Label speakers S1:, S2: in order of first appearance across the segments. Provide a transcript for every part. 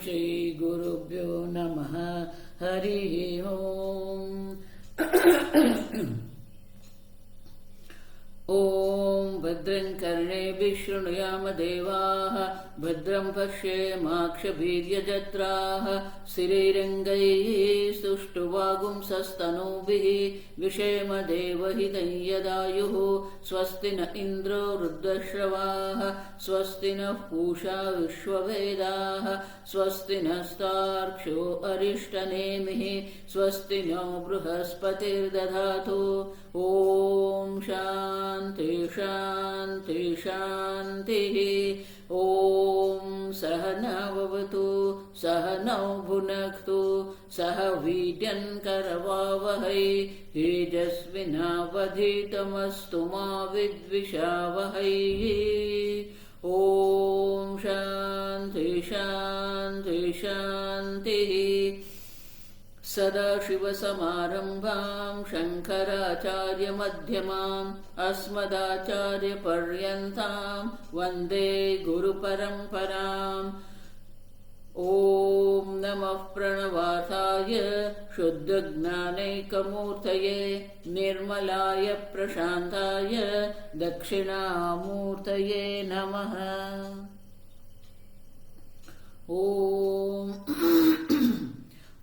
S1: श्री गुरुभ्यो नमः। हरि ओम। ओम भद्रं कर्णेभिः शृणुयाम देवाः, भद्रं पश्येमाक्षभिर्यजत्राः, स्थिरैरङ्गैः सुष्ठुवागुंसस्तनूभिः विषेम देवहितं यदायुः। स्वस्ति न इन्द्रो वृद्धश्रवाः, स्वस्ति नः पूषा विश्ववेदाः, स्वस्ति नस्तार्क्ष्यो अरिष्टनेमिः, स्वस्ति नो बृहस्पतिर्दधातु। ओम शांति शांति शांतिः। ओम सहनाववतु सहनौ भुनक्तु सह वीर्यं करवावहै, तेजस्विनावधीतमस्तु मा विद्विषावहै। ओम शांति शांति शांतिः। सदाशिवसमारम्भां शङ्कराचार्यमध्यमाम् अस्मदाचार्यपर्यन्तां वन्दे गुरुपरम्पराम्। ॐ नमः प्रणवार्थाय शुद्धज्ञानैकमूर्तये, निर्मलाय प्रशान्ताय दक्षिणामूर्तये नमः।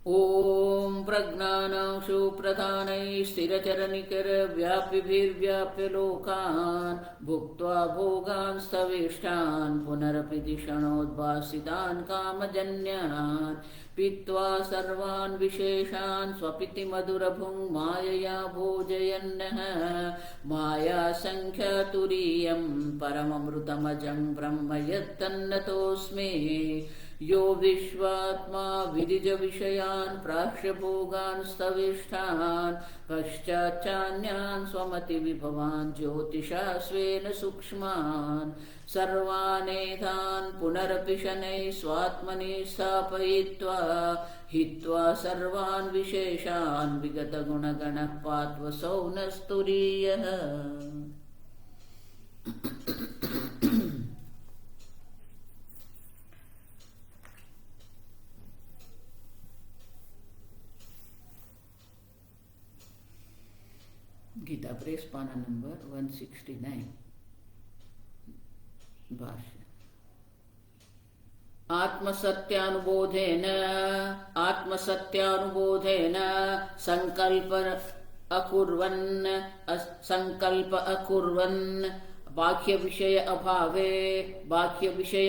S1: ॐ प्रज्ञानांशु प्रधानैः स्थिरचरनिकरव्यापिभिर्व्याप्य लोकान्, भुक्त्वा भोगान् स्थविष्ठान् पुनरपि धिषणोद्भासितान् कामजन्यान्, पीत्वा सर्वान् विशेषान् स्वपिति मधुरभुङ् मायया भोजयन्नः। मायासङ्ख्यातुरीयं परममृतमजं ब्रह्म यत्तन्नतोऽस्मि। यो विश्वात्मा विदिजविषयान् प्राक्ष्यभोगान् स्थविष्ठान्, पश्चाच्चान्यान् स्वमतिविभवान् ज्योतिषा स्वेन सूक्ष्मान्, सर्वानेतान् पुनरपि शनैः स्वात्मनि स्थापयित्वा, हित्वा सर्वान् विशेषान् विगतगुणगणः पात्वसौ न स्तुरीयः। गीता प्रेस पाना नंबर 169 भाष्य। आत्मसत्यानुबोधेन संकल्प अकुर्वन् बाह्य विषय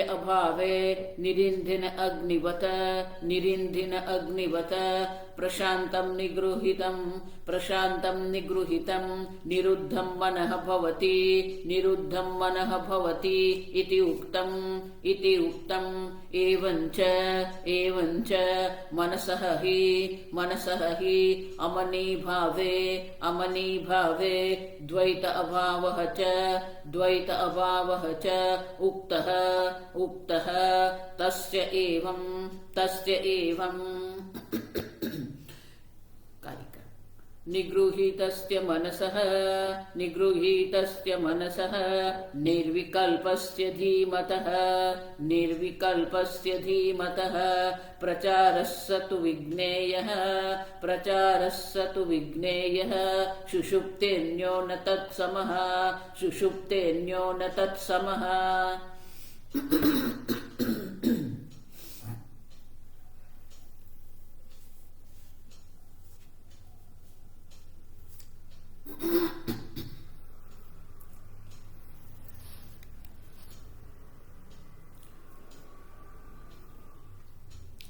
S1: अभावे निरिंधिन अग्निवत प्रशांतं निगृहीतं निरुद्धं मनः भवति इति उक्तम्। एवञ्च मनसः हि अमनीभावे द्वैत अभावः च उक्तः। तस्य एवं निगृहीतस्य मनसः निर्विकल्पस्य धीमतः प्रचारस्य तु विज्ञेयः सुषुप्तेऽन्यो न तत्समः।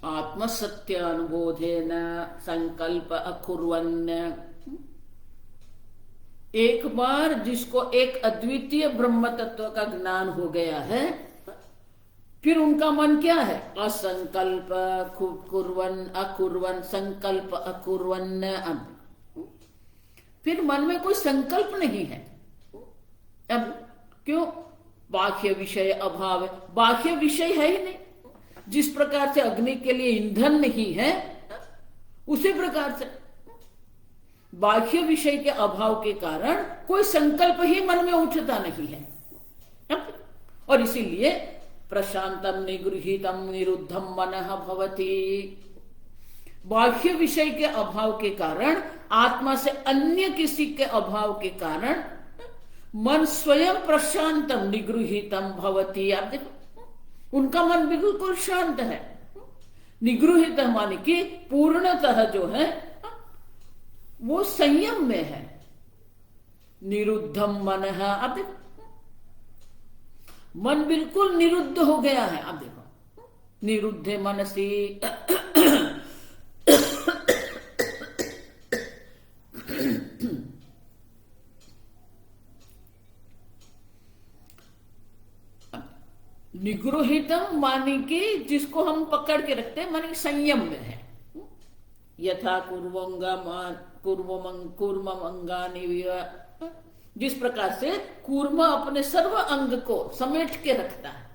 S1: आत्मसत्यानुबोधेन संकल्प अकुर्वन्। एक बार जिसको एक अद्वितीय ब्रह्म तत्व का ज्ञान हो गया है, फिर उनका मन क्या है? असंकल्प अकुर्वन् संकल्प अकुर्वन्। फिर मन में कोई संकल्प नहीं है। अब क्यों? बाह्य विषय अभाव है। बाह्य विषय है ही नहीं। जिस प्रकार से अग्नि के लिए ईंधन नहीं है, उसी प्रकार से बाह्य विषय के अभाव के कारण कोई संकल्प ही मन में उठता नहीं है। और इसीलिए प्रशांतम निगृहीतम निरुद्धम मनः भवति। बाह्य विषय के अभाव के कारण, आत्मा से अन्य किसी के अभाव के कारण मन स्वयं प्रशांतम निगृहीतम भवति। आप देखो, उनका मन बिल्कुल शांत है। निगृहीत माने कि पूर्णतः जो है वो संयम में है। निरुद्धम मनः, आप देखो मन बिल्कुल निरुद्ध हो गया है। आप देखो, निरुद्धे मनसी निगृहीतम माने कि जिसको हम पकड़ के रखते हैं, माने संयम में है। यथा कूर्मंगानि, जिस प्रकार से कूर्म अपने सर्व अंग को समेट के रखता है।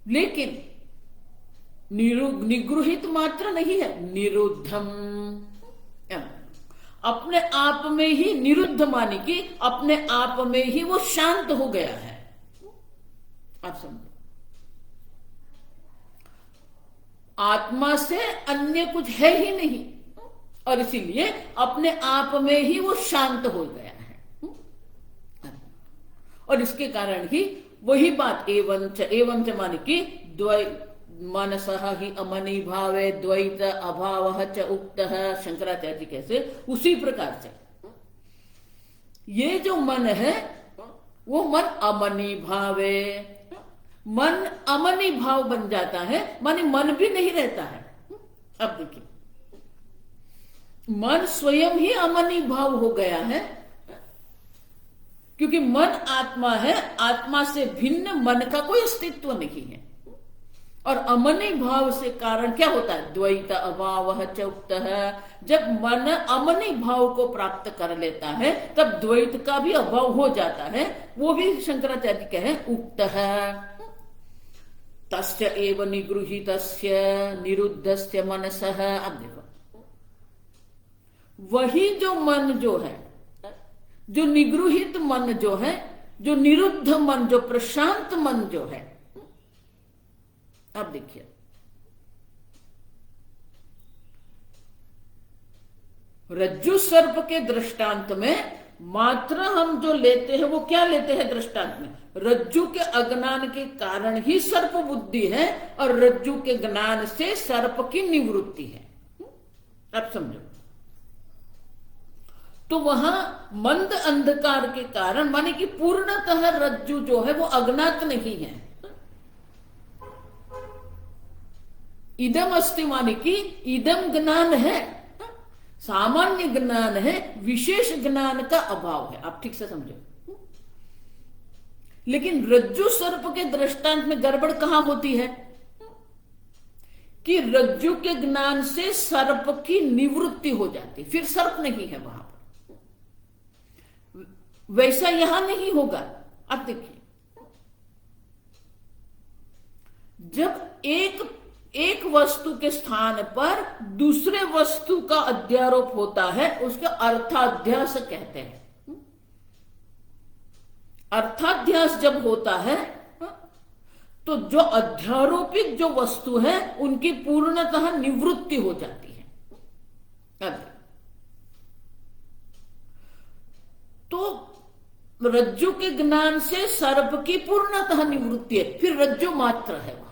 S1: लेकिन निगृहित मात्र नहीं है, निरुद्धम, अपने आप में ही निरुद्ध माने कि अपने आप में ही वो शांत हो गया है। आप समझो, आत्मा से अन्य कुछ है ही नहीं, और इसीलिए अपने आप में ही वो शांत हो गया है। और इसके कारण ही वही बात एवंच माने कि मनसः ही अमनि भावे द्वैत अभाव च उक्तः, शंकराचार्य जी कैसे, उसी प्रकार से ये जो मन है वो मन अमनि भावे, मन अमनि भाव बन जाता है, माने मन भी नहीं रहता है। अब देखिए, मन स्वयं ही अमनि भाव हो गया है, क्योंकि मन आत्मा है, आत्मा से भिन्न मन का कोई अस्तित्व नहीं है। और अमनि भाव से कारण क्या होता है, द्वैत अभाव च उक्तः, जब मन अमनि भाव को प्राप्त कर लेता है तब द्वैत का भी अभाव हो जाता है। वो भी शंकराचार्य कहे उक्तः तस्य एव निगृहीतस्य निरुद्धस्य मनसः। अब देखो, वही जो मन जो है, जो निगृहित मन जो है, जो निरुद्ध मन, जो प्रशांत मन जो है, अब देखिए रज्जु सर्प के दृष्टांत में मात्र हम जो लेते हैं वो क्या लेते हैं दृष्टांत में, रज्जु के अज्ञान के कारण ही सर्प बुद्धि है और रज्जु के ज्ञान से सर्प की निवृत्ति है। अब समझो, तो वहां मंद अंधकार के कारण, माने कि पूर्णतः रज्जु जो है वो अज्ञात नहीं है। इदम अस्ति माने कि इदम ज्ञान है, सामान्य ज्ञान है, विशेष ज्ञान का अभाव है। आप ठीक से समझो। लेकिन रज्जु सर्प के दृष्टांत में गड़बड़ कहां होती है कि रज्जु के ज्ञान से सर्प की निवृत्ति हो जाती, फिर सर्प नहीं है वहां पर। वैसा यहां नहीं होगा। अब देखिए, जब एक वस्तु के स्थान पर दूसरे वस्तु का अध्यारोप होता है, उसका अर्थाध्यास कहते हैं। अर्थाध्यास जब होता है तो जो अध्यारोपित जो वस्तु है उनकी पूर्णतः निवृत्ति हो जाती है। अब तो रज्जु के ज्ञान से सर्प की पूर्णतः निवृत्ति है, फिर रज्जु मात्र है वहां।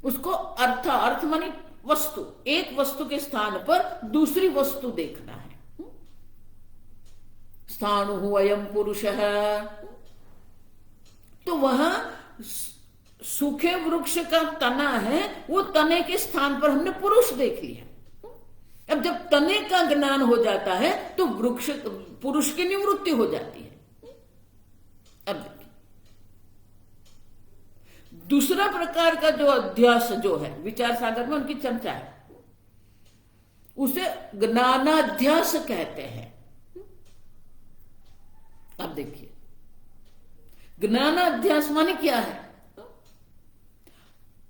S1: उसको अर्थ मानी वस्तु, एक वस्तु के स्थान पर दूसरी वस्तु देखना है। स्थाणु अयम पुरुष है, तो वहां सूखे वृक्ष का तना है, वो तने के स्थान पर हमने पुरुष देख लिया। अब जब तने का ज्ञान हो जाता है तो वृक्ष पुरुष की निवृत्ति हो जाती है। अब दूसरा प्रकार का जो अध्यास जो है, विचार सागर में उनकी चर्चा है, उसे ज्ञानाध्यास कहते हैं। अब देखिए, ज्ञानाध्यास माने क्या है,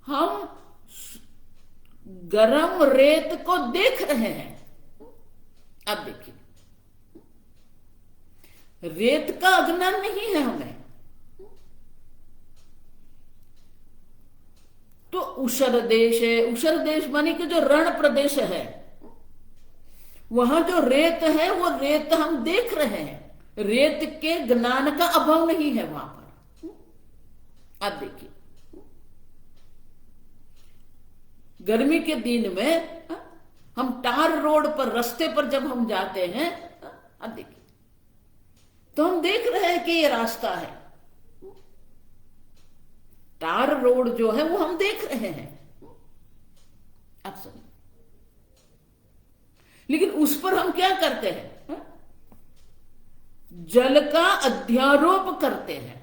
S1: हम गरम रेत को देख रहे हैं। अब देखिए, रेत का अज्ञान नहीं है हमें, ऊषर देश है, ऊषर देश माने कि जो रण प्रदेश है, वहां जो रेत है वो रेत हम देख रहे हैं, रेत के ज्ञान का अभाव नहीं है वहां पर। आप देखिए गर्मी के दिन में हम टार रोड पर रास्ते पर जब हम जाते हैं, अब देखिए तो हम देख रहे हैं कि ये रास्ता है, टार रोड जो है वो हम देख रहे हैं। अब सुनिए, लेकिन उस पर हम क्या करते हैं, जल का अध्यारोप करते हैं।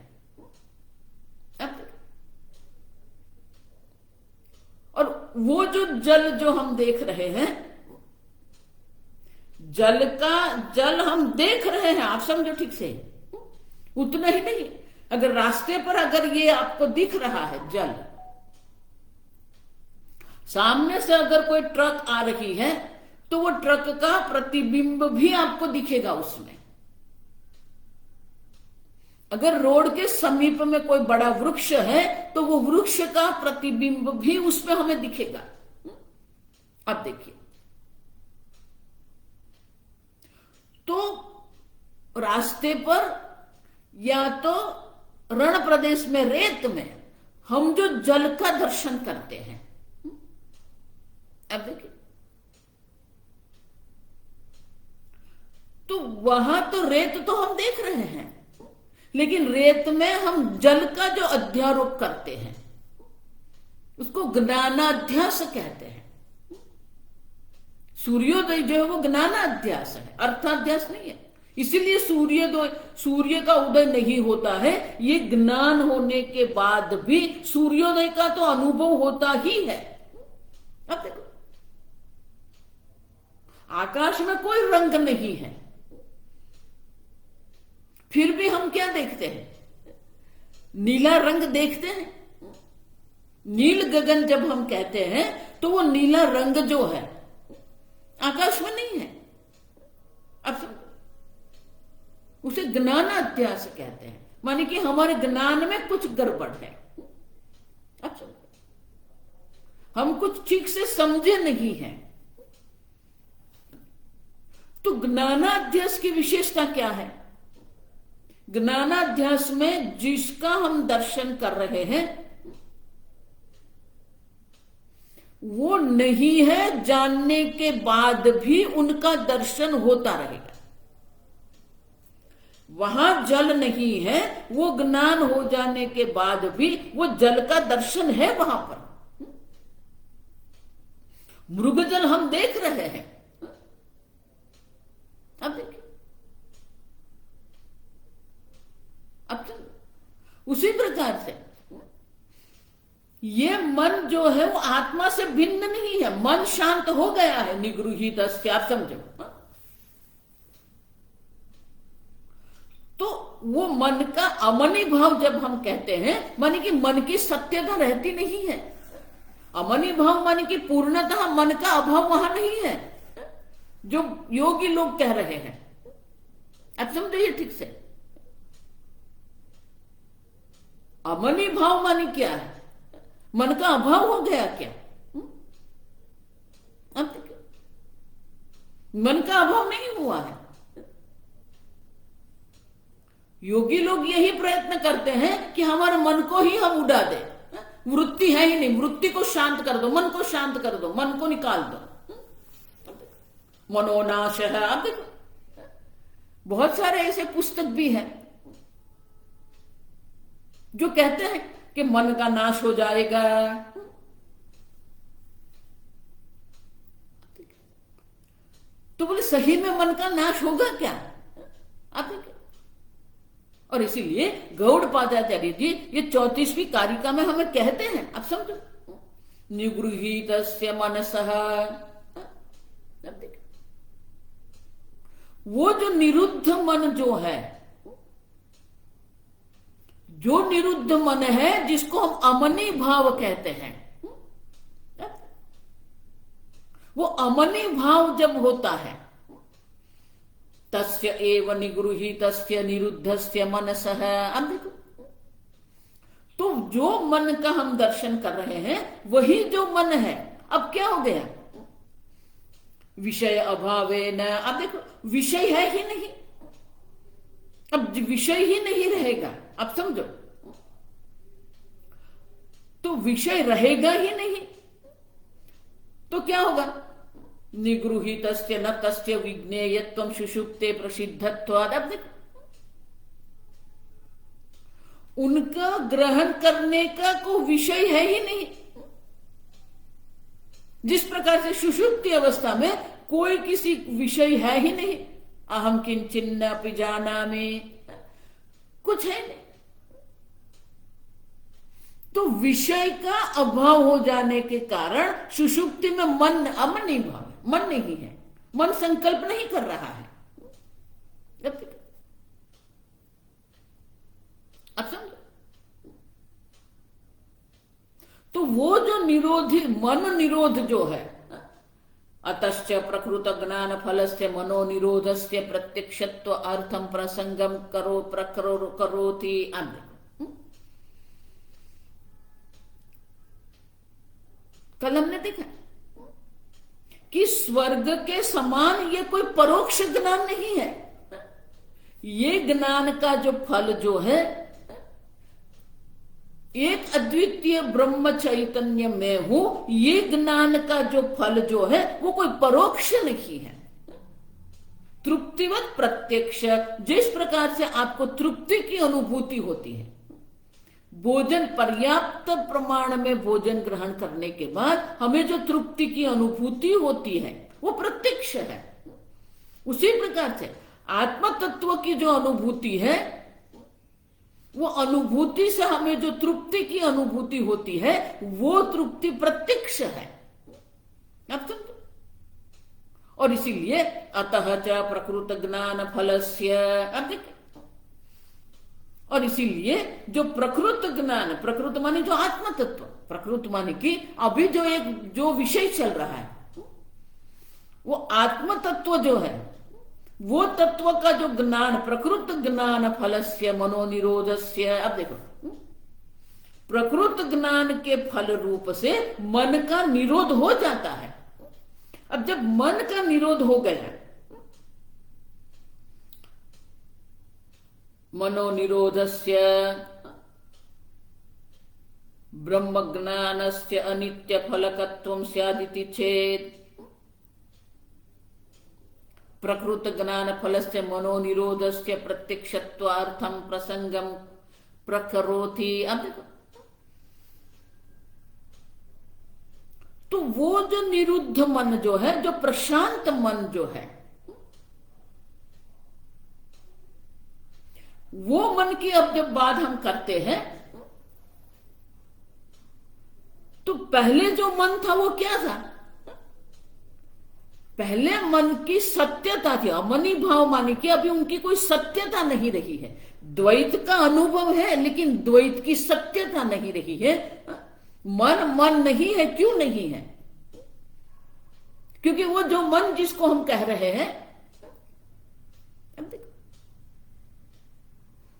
S1: और वो जो जल जो हम देख रहे हैं, जल हम देख रहे हैं, आप समझो ठीक से, उतना ही नहीं, अगर रास्ते पर अगर ये आपको दिख रहा है जल, सामने से अगर कोई ट्रक आ रही है तो वो ट्रक का प्रतिबिंब भी आपको दिखेगा उसमें। अगर रोड के समीप में कोई बड़ा वृक्ष है तो वो वृक्ष का प्रतिबिंब भी उसमें हमें दिखेगा। अब देखिए, तो रास्ते पर या तो रण प्रदेश में रेत में हम जो जल का दर्शन करते हैं, अब देखिए तो वहां तो रेत तो हम देख रहे हैं, लेकिन रेत में हम जल का जो अध्यारोप करते हैं उसको ज्ञानाध्यास कहते हैं। सूर्योदय जो है वो ज्ञानाध्यास है, अर्थाध्यास नहीं है। इसीलिए सूर्य का उदय नहीं होता है, ये ज्ञान होने के बाद भी सूर्योदय का तो अनुभव होता ही है। अब देखो आकाश में कोई रंग नहीं है, फिर भी हम क्या देखते हैं, नीला रंग देखते हैं। नील गगन जब हम कहते हैं तो वो नीला रंग जो है आकाश में नहीं है। अब उसे ज्ञानाध्यास कहते हैं, माने कि हमारे ज्ञान में कुछ गड़बड़ है। अच्छा, हम कुछ ठीक से समझे नहीं हैं। तो ज्ञानाध्यास की विशेषता क्या है? ज्ञानाध्यास में जिसका हम दर्शन कर रहे हैं वो नहीं है, जानने के बाद भी उनका दर्शन होता रहेगा। वहां जल नहीं है, वो ज्ञान हो जाने के बाद भी वो जल का दर्शन है वहां पर। मृगजल हम देख रहे हैं। अब देखिए, अब तो उसी प्रकार से ये मन जो है वो आत्मा से भिन्न नहीं है। मन शांत हो गया है, निगृहीत, आप समझो। तो वो मन का अमनी भाव जब हम कहते हैं, माने कि मन की सत्यता रहती नहीं है। अमनी भाव माने कि पूर्णतः मन का अभाव वहां नहीं है, जो योगी लोग कह रहे हैं। अब समझिए ठीक से, अमनी भाव माने क्या है? मन का अभाव हो गया क्या? अब मन का अभाव नहीं हुआ है। योगी लोग यही प्रयत्न करते हैं कि हमारे मन को ही हम उड़ा दे। वृत्ति है ही नहीं, वृत्ति को शांत कर दो, मन को शांत कर दो, मन को निकाल दो। मनोनाश है। अब देखो बहुत सारे ऐसे पुस्तक भी हैं जो कहते हैं कि मन का नाश हो जाएगा। तो बोले सही में मन का नाश होगा क्या? आप देखिए, और इसीलिए गौड़पादाचार्य जी ये 34वीं कारिका में हमें कहते हैं, आप समझो, निगृहीतस्य मनसः। अब देखिए वो जो निरुद्ध मन जो है, जो निरुद्ध मन है जिसको हम अमनी भाव कहते हैं, वो अमनी भाव जब होता है, तस्य एव निगृहीतस्य निरुद्धस्य मनसः। अब देखो तो जो मन का हम दर्शन कर रहे हैं वही जो मन है। अब क्या हो गया, विषय अभावे न, अब देखो विषय है ही नहीं, अब विषय ही नहीं रहेगा। अब समझो, तो विषय रहेगा ही नहीं तो क्या होगा, निगृहीतस्य न तस्य विज्ञेयत्वं सुषुप्ते प्रसिद्धत्वात्। अब देखो उनका ग्रहण करने का कोई विषय है ही नहीं। जिस प्रकार से सुषुप्ति अवस्था में कोई किसी विषय है ही नहीं, अहम किंचिन्न अपि जानामि, कुछ है नहीं। तो विषय का अभाव हो जाने के कारण सुषुप्ति में मन, अमनी भाव, मन नहीं है, मन संकल्प नहीं कर रहा है। अब समझो, तो वो जो निरोधी मन निरोध जो है, अतश्च प्रकृत ज्ञान फलस्य मनो निरोधस्य प्रत्यक्षत्व अर्थम प्रसंगम करो प्रकरो करोति। कल हमने देखा कि स्वर्ग के समान ये कोई परोक्ष ज्ञान नहीं है। ये ज्ञान का जो फल जो है, एक अद्वितीय ब्रह्म चैतन्य में हूं, ये ज्ञान का जो फल जो है वो कोई परोक्ष नहीं है, तृप्तिवत प्रत्यक्ष। जिस प्रकार से आपको तृप्ति की अनुभूति होती है, भोजन पर्याप्त प्रमाण में भोजन ग्रहण करने के बाद हमें जो तृप्ति की अनुभूति होती है वो प्रत्यक्ष है। उसी प्रकार से आत्म तत्व की जो अनुभूति है, वो अनुभूति से हमें जो तृप्ति की अनुभूति होती है वो तृप्ति प्रत्यक्ष है। अब समझो, और इसीलिए अतः च प्रकृत ज्ञान फलस्य, अब देखिए, और इसीलिए जो प्रकृत ज्ञान, प्रकृत माने जो आत्म तत्व, प्रकृत माने कि अभी जो एक जो विषय चल रहा है वो आत्म तत्व जो है, वो तत्व का जो ज्ञान, प्रकृत ज्ञान फलस्य मनोनिरोधस्य। अब देखो, प्रकृत ज्ञान के फल रूप से मन का निरोध हो जाता है। अब जब मन का निरोध हो गया, मनोनिरोधस्य ब्रह्म ज्ञानस्य अनित्य फलकत्वं स्यादिति चेत् प्रकृत ज्ञान फलस्य मनोनिरोधस्य प्रत्यक्षत्वार्थं प्रसंगम प्रकरोति। अब देखो, तो वो जो निरुद्ध मन जो है, जो प्रशांत मन जो है, वो मन की अब जब बात हम करते हैं तो पहले जो मन था वो क्या था, पहले मन की सत्यता थी, अमनी भाव माने कि अभी उनकी कोई सत्यता नहीं रही है। द्वैत का अनुभव है लेकिन द्वैत की सत्यता नहीं रही है। मन मन नहीं है, क्यों नहीं है, क्योंकि वो जो मन जिसको हम कह रहे हैं,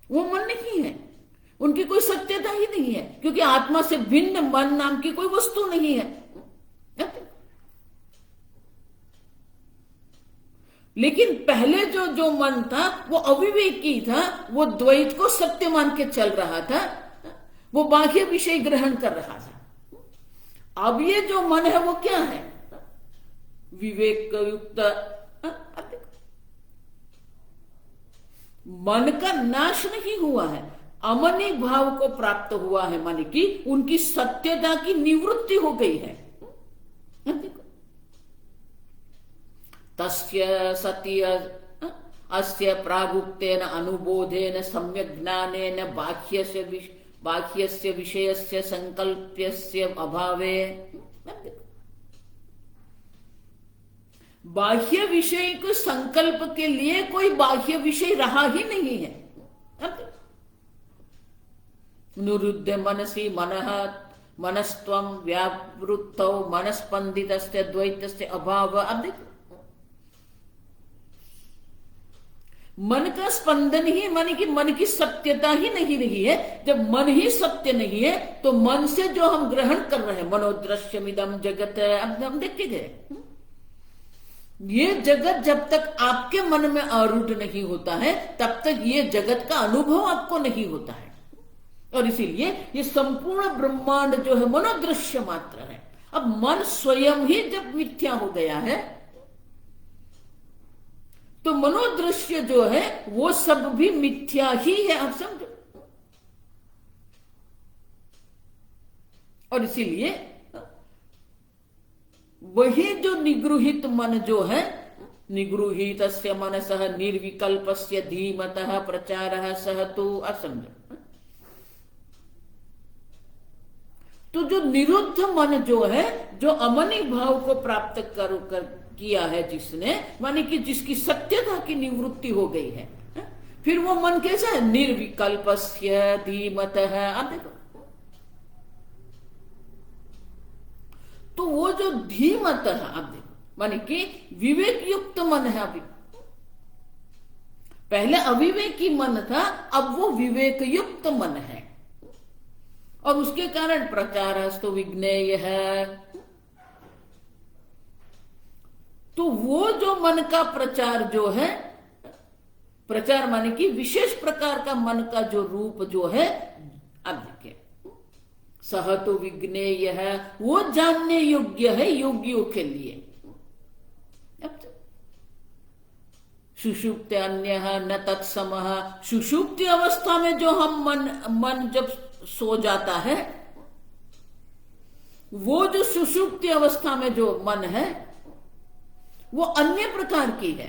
S1: वो मन नहीं है, उनकी कोई सत्यता ही नहीं है, क्योंकि आत्मा से भिन्न मन नाम की कोई वस्तु नहीं है। लेकिन पहले जो जो मन था वो अविवेकी था, वो द्वैत को सत्य मान के चल रहा था, वो बाह्य विषय ग्रहण कर रहा था। अब ये जो मन है वो क्या है, विवेक युक्त। मन का नाश नहीं हुआ है, अमनी भाव को प्राप्त हुआ है, माने कि उनकी सत्यता की निवृत्ति हो गई है। तस्य सत्य अस्य प्रागुक्तेन अनुबोधेन सम्यक् ज्ञानेन बाह्यस्य विषयस्य संकल्प्यस्य अभावे। बाह्य विषय को संकल्प के लिए कोई बाह्य विषय रहा ही नहीं है। निरुद्ध मनसि मनः मनस्त्वं व्यावृत्तौ मनस्पंदितस्य द्वैतस्य अभाव। अब देखो, मन का स्पंदन ही माने कि मन की सत्यता ही नहीं रही है। जब मन ही सत्य नहीं है तो मन से जो हम ग्रहण कर रहे हैं, मनोदृश्यमिदं जगत, अब हम देखते गए, ये जगत जब तक आपके मन में आरूढ़ नहीं होता है तब तक ये जगत का अनुभव आपको नहीं होता है। और इसीलिए ये संपूर्ण ब्रह्मांड जो है मनोदृश्य मात्र है। अब मन स्वयं ही जब मिथ्या हो गया है तो मनोदृश्य जो है वो सब भी मिथ्या ही है, आप समझो। और इसीलिए वही जो निगृहित मन जो है, निगृहीतस्य मनसः निर्विकल्पस्य धीमतः प्रचारः सह तो, आप समझो। तो जो निरुद्ध मन जो है, जो अमनी भाव को प्राप्त कर किया है जिसने, माने कि जिसकी सत्यता की निवृत्ति हो गई है, फिर वो मन कैसा है? निर्विकल्पस्य धीमतः। आप देखो तो वो जो धीमतः, आप देखो माने कि विवेक युक्त मन है। अभी पहले अविवेकी मन था, अब वो विवेक युक्त मन है और उसके कारण प्रचारस्तु विज्ञेय है। तो वो जो मन का प्रचार जो है, प्रचार माने कि विशेष प्रकार का मन का जो रूप जो है, अब देखिए सह तो विज्ञेय है, वो जानने योग्य है योगियों के लिए। अब सुषुप्त अन्य न तत्समः, सुषुप्ति अवस्था में जो हम मन जब सो जाता है, वो जो सुषुप्ति अवस्था में जो मन है वो अन्य प्रकार की है।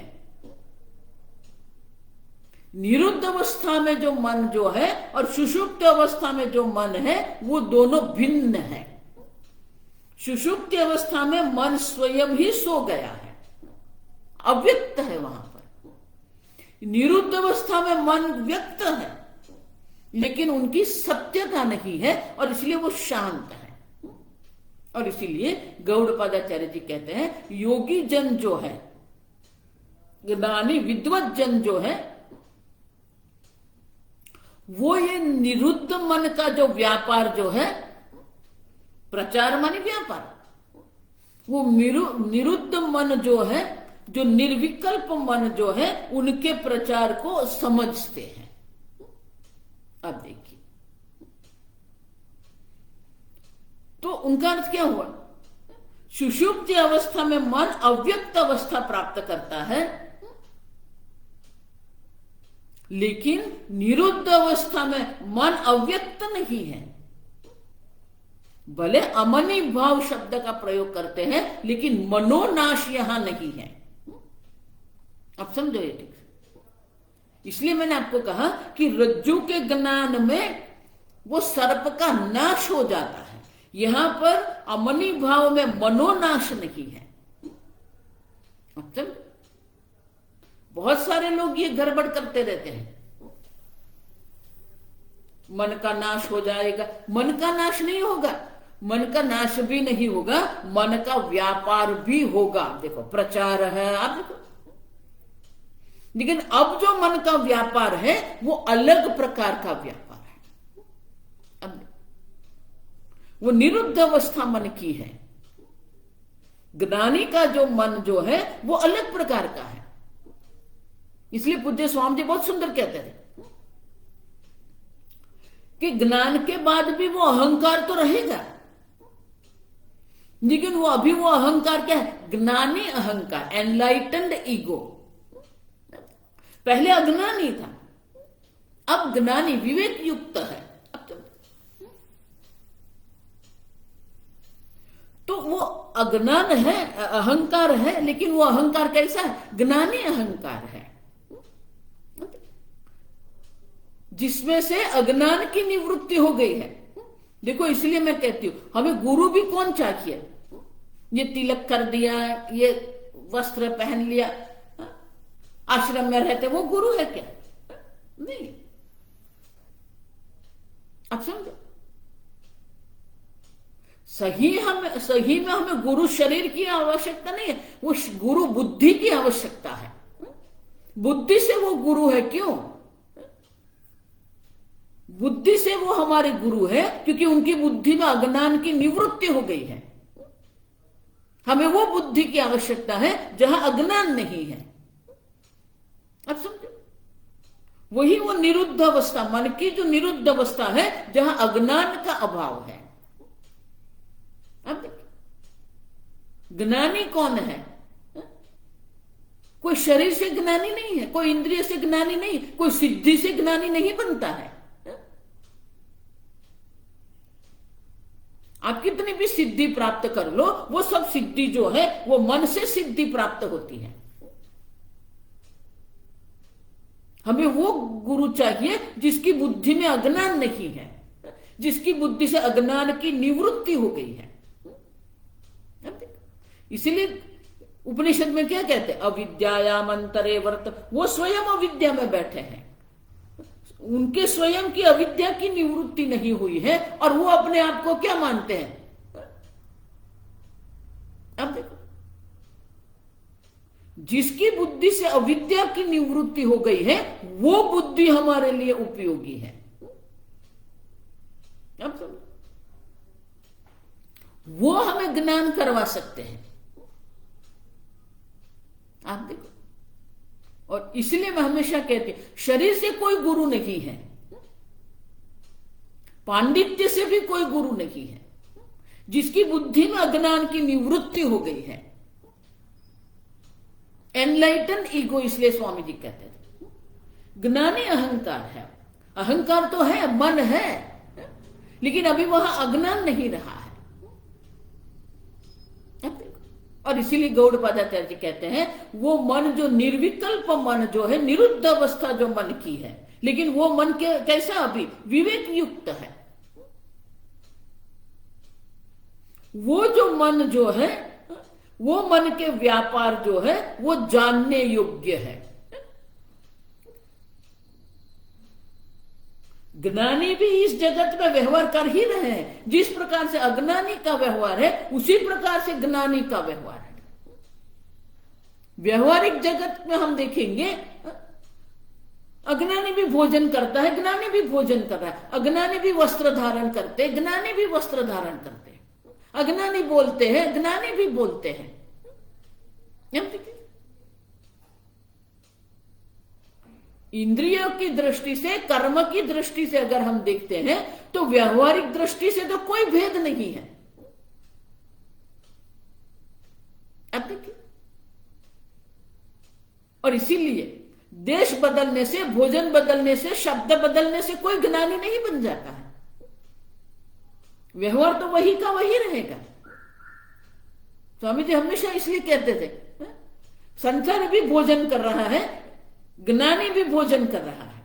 S1: निरुद्ध अवस्था में जो मन जो है और सुषुप्त अवस्था में जो मन है वो दोनों भिन्न है। सुषुप्ति अवस्था में मन स्वयं ही सो गया है, अव्यक्त है वहां पर। निरुद्ध अवस्था में मन व्यक्त है लेकिन उनकी सत्यता नहीं है और इसलिए वो शांत है। और इसीलिए गौड़पादाचार्य जी कहते हैं योगी जन जो है, ज्ञानी विद्वत जन जो है, वो ये निरुद्ध मन का जो व्यापार जो है, प्रचार माने व्यापार, वो निरुद्ध मन जो है, जो निर्विकल्प मन जो है, उनके प्रचार को समझते हैं। अब देखिए तो उनका अर्थ क्या हुआ? सुषुप्ति अवस्था में मन अव्यक्त अवस्था प्राप्त करता है, लेकिन निरुद्ध अवस्था में मन अव्यक्त नहीं है। भले अमनी भाव शब्द का प्रयोग करते हैं लेकिन मनोनाश यहां नहीं है। अब समझो ये ठीक। इसलिए मैंने आपको कहा कि रज्जु के ज्ञान में वो सर्प का नाश हो जाता है, यहां पर अमनी भाव में मनोनाश नहीं है। मतलब बहुत सारे लोग ये गड़बड़ करते रहते हैं, मन का नाश हो जाएगा। मन का नाश नहीं होगा, मन का नाश भी नहीं होगा, मन का व्यापार भी होगा। देखो प्रचार है, आप देखो, लेकिन अब जो मन का व्यापार है वो अलग प्रकार का व्यापार है। अब वो निरुद्ध अवस्था मन की है, ज्ञानी का जो मन जो है वो अलग प्रकार का है। इसलिए पूज्य स्वामी जी बहुत सुंदर कहते थे कि ज्ञान के बाद भी वो अहंकार तो रहेगा, लेकिन वो अभी वो अहंकार क्या है? ज्ञानी अहंकार, एनलाइटेंड ईगो। पहले अज्ञानी था, अब ज्ञानी विवेक युक्त है। अब तो वो अज्ञान है, अहंकार है, लेकिन वो अहंकार कैसा है? ज्ञानी अहंकार है, जिसमें से अज्ञान की निवृत्ति हो गई है। देखो इसलिए मैं कहती हूं हमें गुरु भी कौन चाहिए? ये तिलक कर दिया, ये वस्त्र पहन लिया, आश्रम में रहते, वो गुरु है क्या? नहीं। आप समझो, सही में हमें गुरु शरीर की आवश्यकता नहीं है, वो गुरु बुद्धि की आवश्यकता है। बुद्धि से वो गुरु है। क्यों? बुद्धि से वो हमारे गुरु है क्योंकि उनकी बुद्धि में अज्ञान की निवृत्ति हो गई है। हमें वो बुद्धि की आवश्यकता है जहां अज्ञान नहीं है। अब समझो, वही वो निरुद्ध अवस्था, मन की जो निरुद्ध अवस्था है जहां अज्ञान का अभाव है। अब देखिए, ज्ञानी कौन है? कोई शरीर से ज्ञानी नहीं है, कोई इंद्रिय से ज्ञानी नहीं, कोई सिद्धि से ज्ञानी नहीं बनता है। आप कितनी भी सिद्धि प्राप्त कर लो, वो सब सिद्धि जो है वो मन से सिद्धि प्राप्त होती है। हमें वो गुरु चाहिए जिसकी बुद्धि में अज्ञान नहीं है, जिसकी बुद्धि से अज्ञान की निवृत्ति हो गई है। इसीलिए उपनिषद में क्या कहते हैं? अविद्यायाम अंतरे वर्त। वो स्वयं अविद्या में बैठे हैं, उनके स्वयं की अविद्या की निवृत्ति नहीं हुई है और वो अपने आप को क्या मानते हैं? अब देखो, जिसकी बुद्धि से अविद्या की निवृत्ति हो गई है वो बुद्धि हमारे लिए उपयोगी है। अब समझो, वो हमें ज्ञान करवा सकते हैं। आप देखो, और इसलिए मैं हमेशा कहती हूं, शरीर से कोई गुरु नहीं है, पांडित्य से भी कोई गुरु नहीं है। जिसकी बुद्धि में अज्ञान की निवृत्ति हो गई है, एनलाइटन ईगो, इसलिए स्वामी जी कहते थे ज्ञानी अहंकार है। अहंकार तो है, मन है, लेकिन अभी वहां अज्ञान नहीं रहा है। और इसीलिए गौड़पादाचार्य जी कहते हैं वो मन जो निर्विकल्प मन जो है, निरुद्ध अवस्था जो मन की है, लेकिन वो मन के कैसा? अभी विवेक युक्त है। वो जो मन जो है, वो मन के व्यापार जो है वो जानने योग्य है। ज्ञानी भी इस जगत में व्यवहार कर ही रहे हैं। जिस प्रकार से अज्ञानी का व्यवहार है उसी प्रकार से ज्ञानी का व्यवहार है। व्यवहारिक जगत में हम देखेंगे अज्ञानी भी भोजन करता है, ज्ञानी भी भोजन कर रहा है। अज्ञानी भी वस्त्र धारण करते हैं, ज्ञानी भी वस्त्र धारण करते हैं। अज्ञानी बोलते हैं, ज्ञानी भी बोलते हैं। इंद्रियों की दृष्टि से, कर्म की दृष्टि से अगर हम देखते हैं तो व्यवहारिक दृष्टि से तो कोई भेद नहीं है। अब देखिए, और इसीलिए देश बदलने से, भोजन बदलने से, शब्द बदलने से कोई ज्ञानी नहीं बन जाता है। व्यवहार तो वही का वही रहेगा। स्वामी जी हमेशा इसलिए कहते थे संसार भी भोजन कर रहा है, ज्ञानी भी भोजन कर रहा है,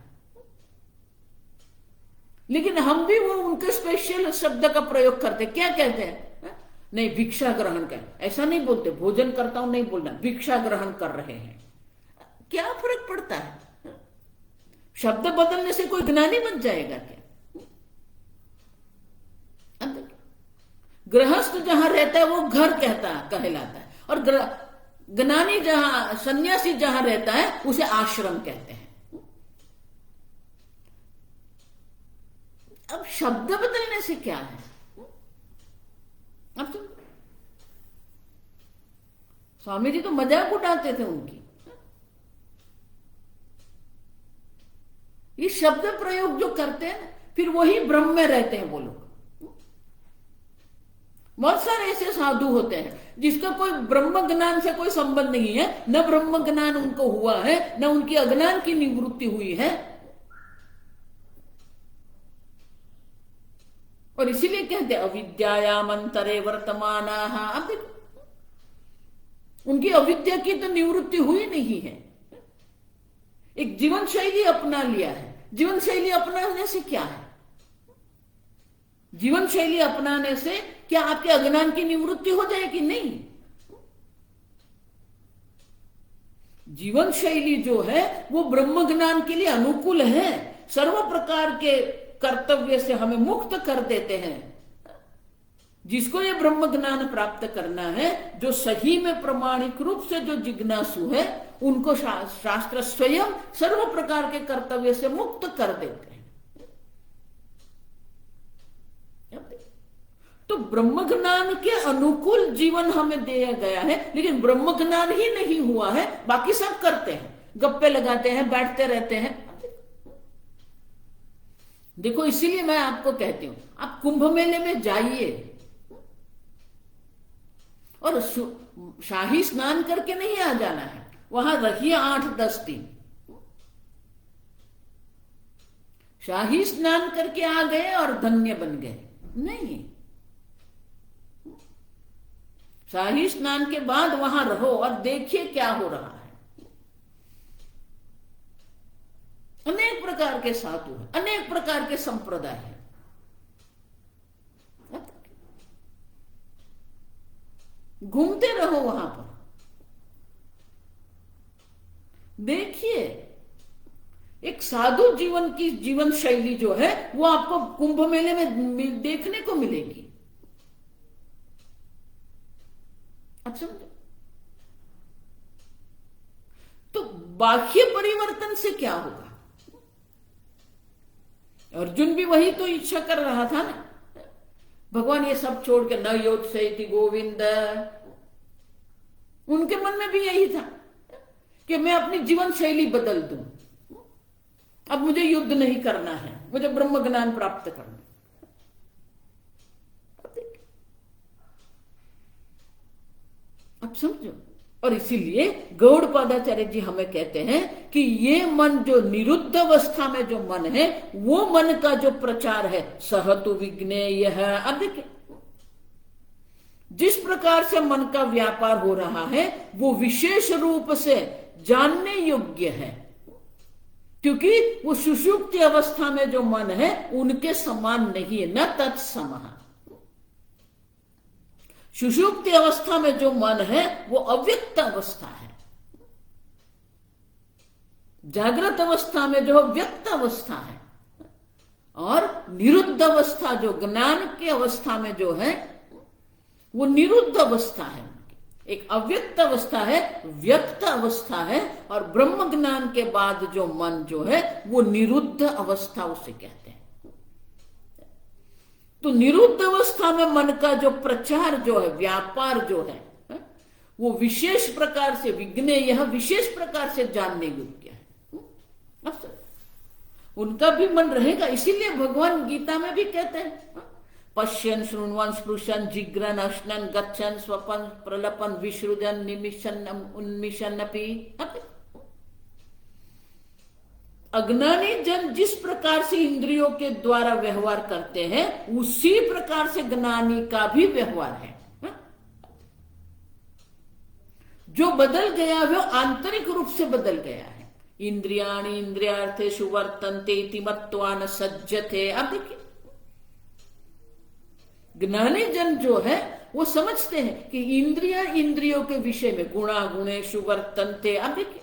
S1: लेकिन हम भी वो उनके स्पेशल शब्द का प्रयोग करते। क्या कहते हैं? नहीं, भिक्षा ग्रहण कर, ऐसा नहीं बोलते। भोजन करता हूं नहीं बोलना, भिक्षा ग्रहण कर रहे हैं। क्या फर्क पड़ता है? शब्द बदलने से कोई ज्ञानी बन जाएगा क्या? गृहस्थ जहां रहता है वो घर कहलाता है, और ज्ञानी जहां, सन्यासी जहां रहता है उसे आश्रम कहते हैं। अब शब्द बदलने से क्या है? अब तो स्वामी जी तो मजाक उड़ाते थे उनकी। ये शब्द प्रयोग जो करते हैं फिर वही ब्रह्म में रहते हैं वो लोग। बहुत सारे ऐसे साधु होते हैं जिसका कोई ब्रह्म ज्ञान से कोई संबंध नहीं है, न ब्रह्म ज्ञान उनको हुआ है, न उनकी अज्ञान की निवृत्ति हुई है। और इसीलिए कहते अविद्यायाम अंतरे वर्तमानाः। अब देखो, उनकी अविद्या की तो निवृत्ति हुई नहीं है। एक जीवन शैली अपना लिया है। जीवन शैली अपनाने से क्या है? जीवन शैली अपनाने से क्या आपके अज्ञान की निवृत्ति हो जाएगी? नहीं। जीवन शैली जो है वो ब्रह्म ज्ञान के लिए अनुकूल है, सर्व प्रकार के कर्तव्य से हमें मुक्त कर देते हैं। जिसको ये ब्रह्म ज्ञान प्राप्त करना है, जो सही में प्रमाणिक रूप से जो जिज्ञासु है, उनको शास्त्र स्वयं सर्व प्रकार के कर्तव्य से मुक्त कर देते हैं। तो ब्रह्म ज्ञान के अनुकूल जीवन हमें दिया गया है, लेकिन ब्रह्म ज्ञान ही नहीं हुआ है, बाकी सब करते हैं, गप्पे लगाते हैं, बैठते रहते हैं। देखो, इसीलिए मैं आपको कहती हूं, आप कुंभ मेले में जाइए और शाही स्नान करके नहीं आ जाना है, वहां रहिए 8-10 दिन। शाही स्नान करके आ गए और धन्य बन गए, नहीं। शाही स्नान के बाद वहां रहो और देखिए क्या हो रहा है। अनेक प्रकार के साधु हैं, अनेक प्रकार के संप्रदाय हैं। घूमते रहो वहां पर, देखिए एक साधु जीवन की जीवन शैली जो है वो आपको कुंभ मेले में देखने को मिलेगी। आप समझो? तो बाह्य परिवर्तन से क्या होगा? अर्जुन भी वही तो इच्छा कर रहा था ना, भगवान ये सब छोड़ के न योत्सयति गोविंद। उनके मन में भी यही था कि मैं अपनी जीवन शैली बदल दूं, अब मुझे युद्ध नहीं करना है, मुझे ब्रह्म ज्ञान प्राप्त करना। अब समझो। और इसीलिए गौड़पादाचार्य जी हमें कहते हैं कि ये मन जो निरुद्ध अवस्था में जो मन है, वो मन का जो प्रचार है, सहतु विज्ञेय है। अब देखिए, जिस प्रकार से मन का व्यापार हो रहा है वो विशेष रूप से जानने योग्य है, क्योंकि वो सुषुप्ति अवस्था में जो मन है उनके समान नहीं है, न तत्समः। सुषुप्ति अवस्था में जो मन है वो अव्यक्त अवस्था है, जागृत अवस्था में जो व्यक्त अवस्था है, और निरुद्ध अवस्था जो ज्ञान की अवस्था में जो है वो निरुद्ध अवस्था है। एक अव्यक्त अवस्था है, व्यक्त अवस्था है, और ब्रह्म ज्ञान के बाद जो मन जो है वो निरुद्ध अवस्था उसे कहते हैं। तो निरुद्ध अवस्था में मन का जो प्रचार जो है, व्यापार जो है, वो विशेष प्रकार से विज्ञेय, यह विशेष प्रकार से जानने योग्य है। उनका भी मन रहेगा, इसीलिए भगवान गीता में भी कहते हैं, पश्यन् शृण्वन् स्पृशन् जिघ्रन् अश्नन् गच्छन् स्वपन् प्रलपन् विसृजन् निमिषन् उन्मिषन् अपि। अज्ञानी जन जिस प्रकार से इंद्रियों के द्वारा व्यवहार करते हैं, उसी प्रकार से ज्ञानी का भी व्यवहार है। जो बदल गया वो आंतरिक रूप से बदल गया है। इंद्रियाणि इंद्रियार्थेषु वर्तन्ते इति मत्वा न सज्जते। अब देखिए, ज्ञानी जन जो है वो समझते हैं कि इंद्रिया इंद्रियों के विषय में गुणा गुणेषु वर्तन्ते। अब देखिए,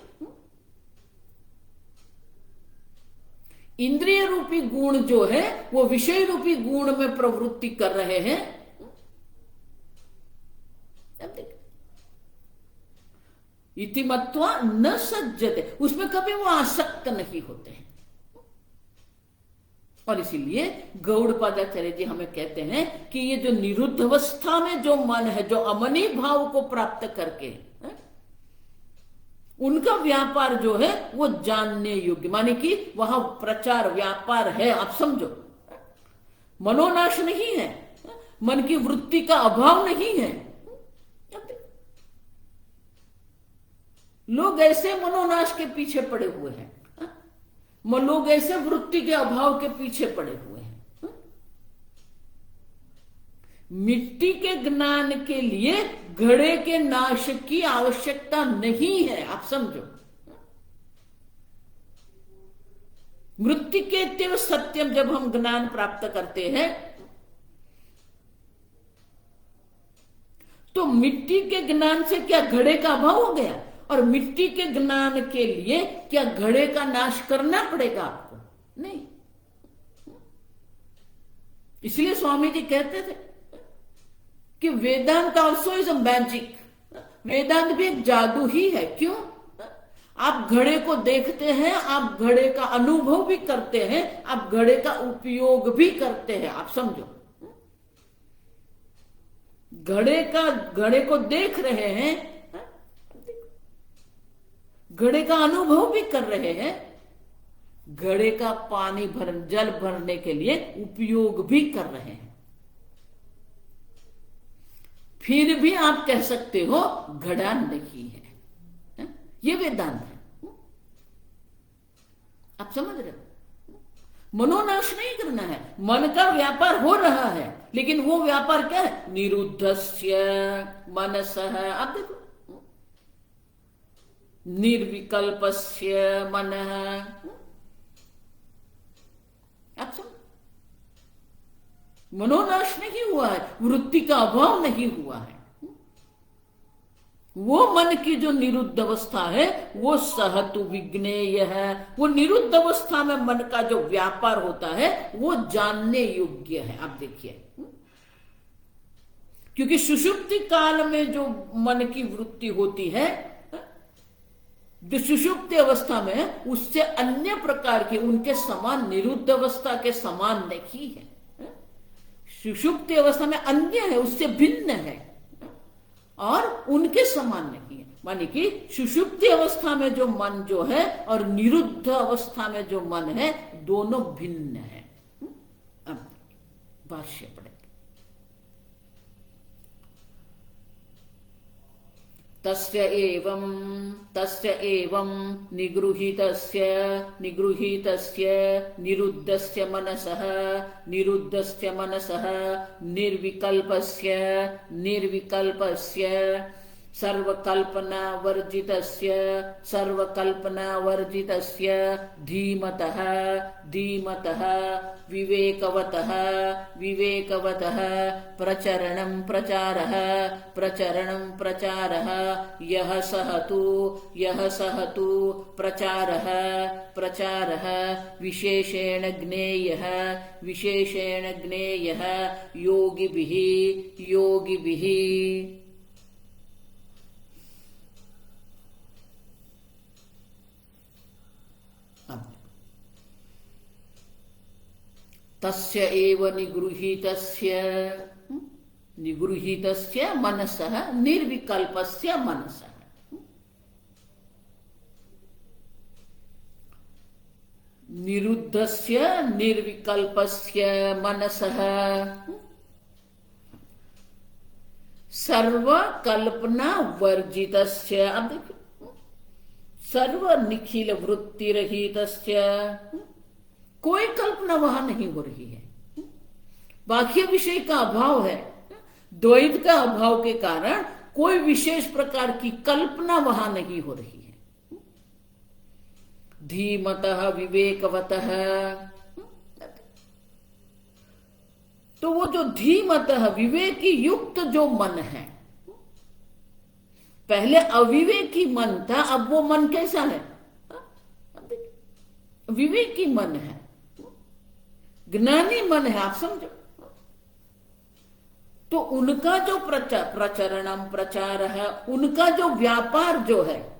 S1: इंद्रिय रूपी गुण जो है वो विषय रूपी गुण में प्रवृत्ति कर रहे हैं। इति मत्वा न सज्जते, उसमें कभी वो आसक्त नहीं होते हैं। और इसीलिए गौड़पादाचार्य जी हमें कहते हैं कि ये जो निरुद्ध अवस्था में जो मन है, जो अमनी भाव को प्राप्त करके उनका व्यापार जो है वो जानने योग्य, माने कि वहां प्रचार व्यापार है। आप समझो, मनोनाश नहीं है, मन की वृत्ति का अभाव नहीं है। लोग ऐसे मनोनाश के पीछे पड़े हुए हैं, लोग ऐसे वृत्ति के अभाव के पीछे पड़े हुए हैं। मिट्टी के ज्ञान के लिए घड़े के नाश की आवश्यकता नहीं है। आप समझो, मृत्तिकेत्यव सत्यम जब हम ज्ञान प्राप्त करते हैं तो मिट्टी के ज्ञान से क्या घड़े का अभाव हो गया? और मिट्टी के ज्ञान के लिए क्या घड़े का नाश करना पड़ेगा आपको? नहीं। इसलिए स्वामी जी कहते थे कि वेदांत ऑल्सो इज अ मैजिक, वेदांत भी एक जादू ही है। क्यों? आप घड़े को देखते हैं, आप घड़े का अनुभव भी करते हैं, आप घड़े का उपयोग भी करते हैं। आप समझो, घड़े को देख रहे हैं, घड़े का अनुभव भी कर रहे हैं, घड़े का जल भरने के लिए उपयोग भी कर रहे हैं। फिर भी आप कह सकते हो घड़ा नहीं है। ये वेदांत है। आप समझ रहे हो? मनोनाश नहीं करना है, मन का व्यापार हो रहा है, लेकिन वो व्यापार क्या है? निरुद्धस्य मनसः। आप देखो, निर्विकल्पस्य मनः। आप समझ, मनोनाश नहीं हुआ है, वृत्ति का अभाव नहीं हुआ है। वो मन की जो निरुद्ध अवस्था है वो सहतु विज्ञेय है। वो निरुद्ध अवस्था में मन का जो व्यापार होता है वो जानने योग्य है। आप देखिए, क्योंकि सुषुप्ति काल में जो मन की वृत्ति होती है, जो सुषुप्ति अवस्था में, उससे अन्य प्रकार की, उनके समान निरुद्ध अवस्था के समान नहीं है। सुषुप्ति अवस्था में अन्य है, उससे भिन्न है और उनके समान नहीं है। माने कि सुषुप्ति अवस्था में जो मन जो है और निरुद्ध अवस्था में जो मन है, दोनों भिन्न है। अब भाष्य पढ़ेंगे। तस्य एवं निगृहीतस्य निरुद्धस्य मनसः निर्विकल्पस्य सर्वकल्पनावर्जितस्य धीमतः विवेकवतः प्रचरणं प्रचारः यः सह तु प्रचारः विशेषेण ज्ञेयः योगिभिः। तस्य एव निगृहीतस्य मनसः निर्विकल्पस्य मनसः। निरुद्धस्य निर्विकल्पस्य मनसः सर्वकल्पना वर्जितस्य। अब देखिए, सर्व निखिल वृत्ति रहितस्य, कोई कल्पना वहां नहीं हो रही है। बाह्य विषय का अभाव है, द्वैत का अभाव के कारण कोई विशेष प्रकार की कल्पना वहां नहीं हो रही है। धीमतः विवेकवतः, तो वो जो धीमतः विवेकी युक्त जो मन है, पहले अविवेकी मन था, अब वो मन कैसा है? विवेकी मन है, ज्ञानी मन है। आप समझो, तो उनका जो प्रचार है, उनका जो व्यापार जो है,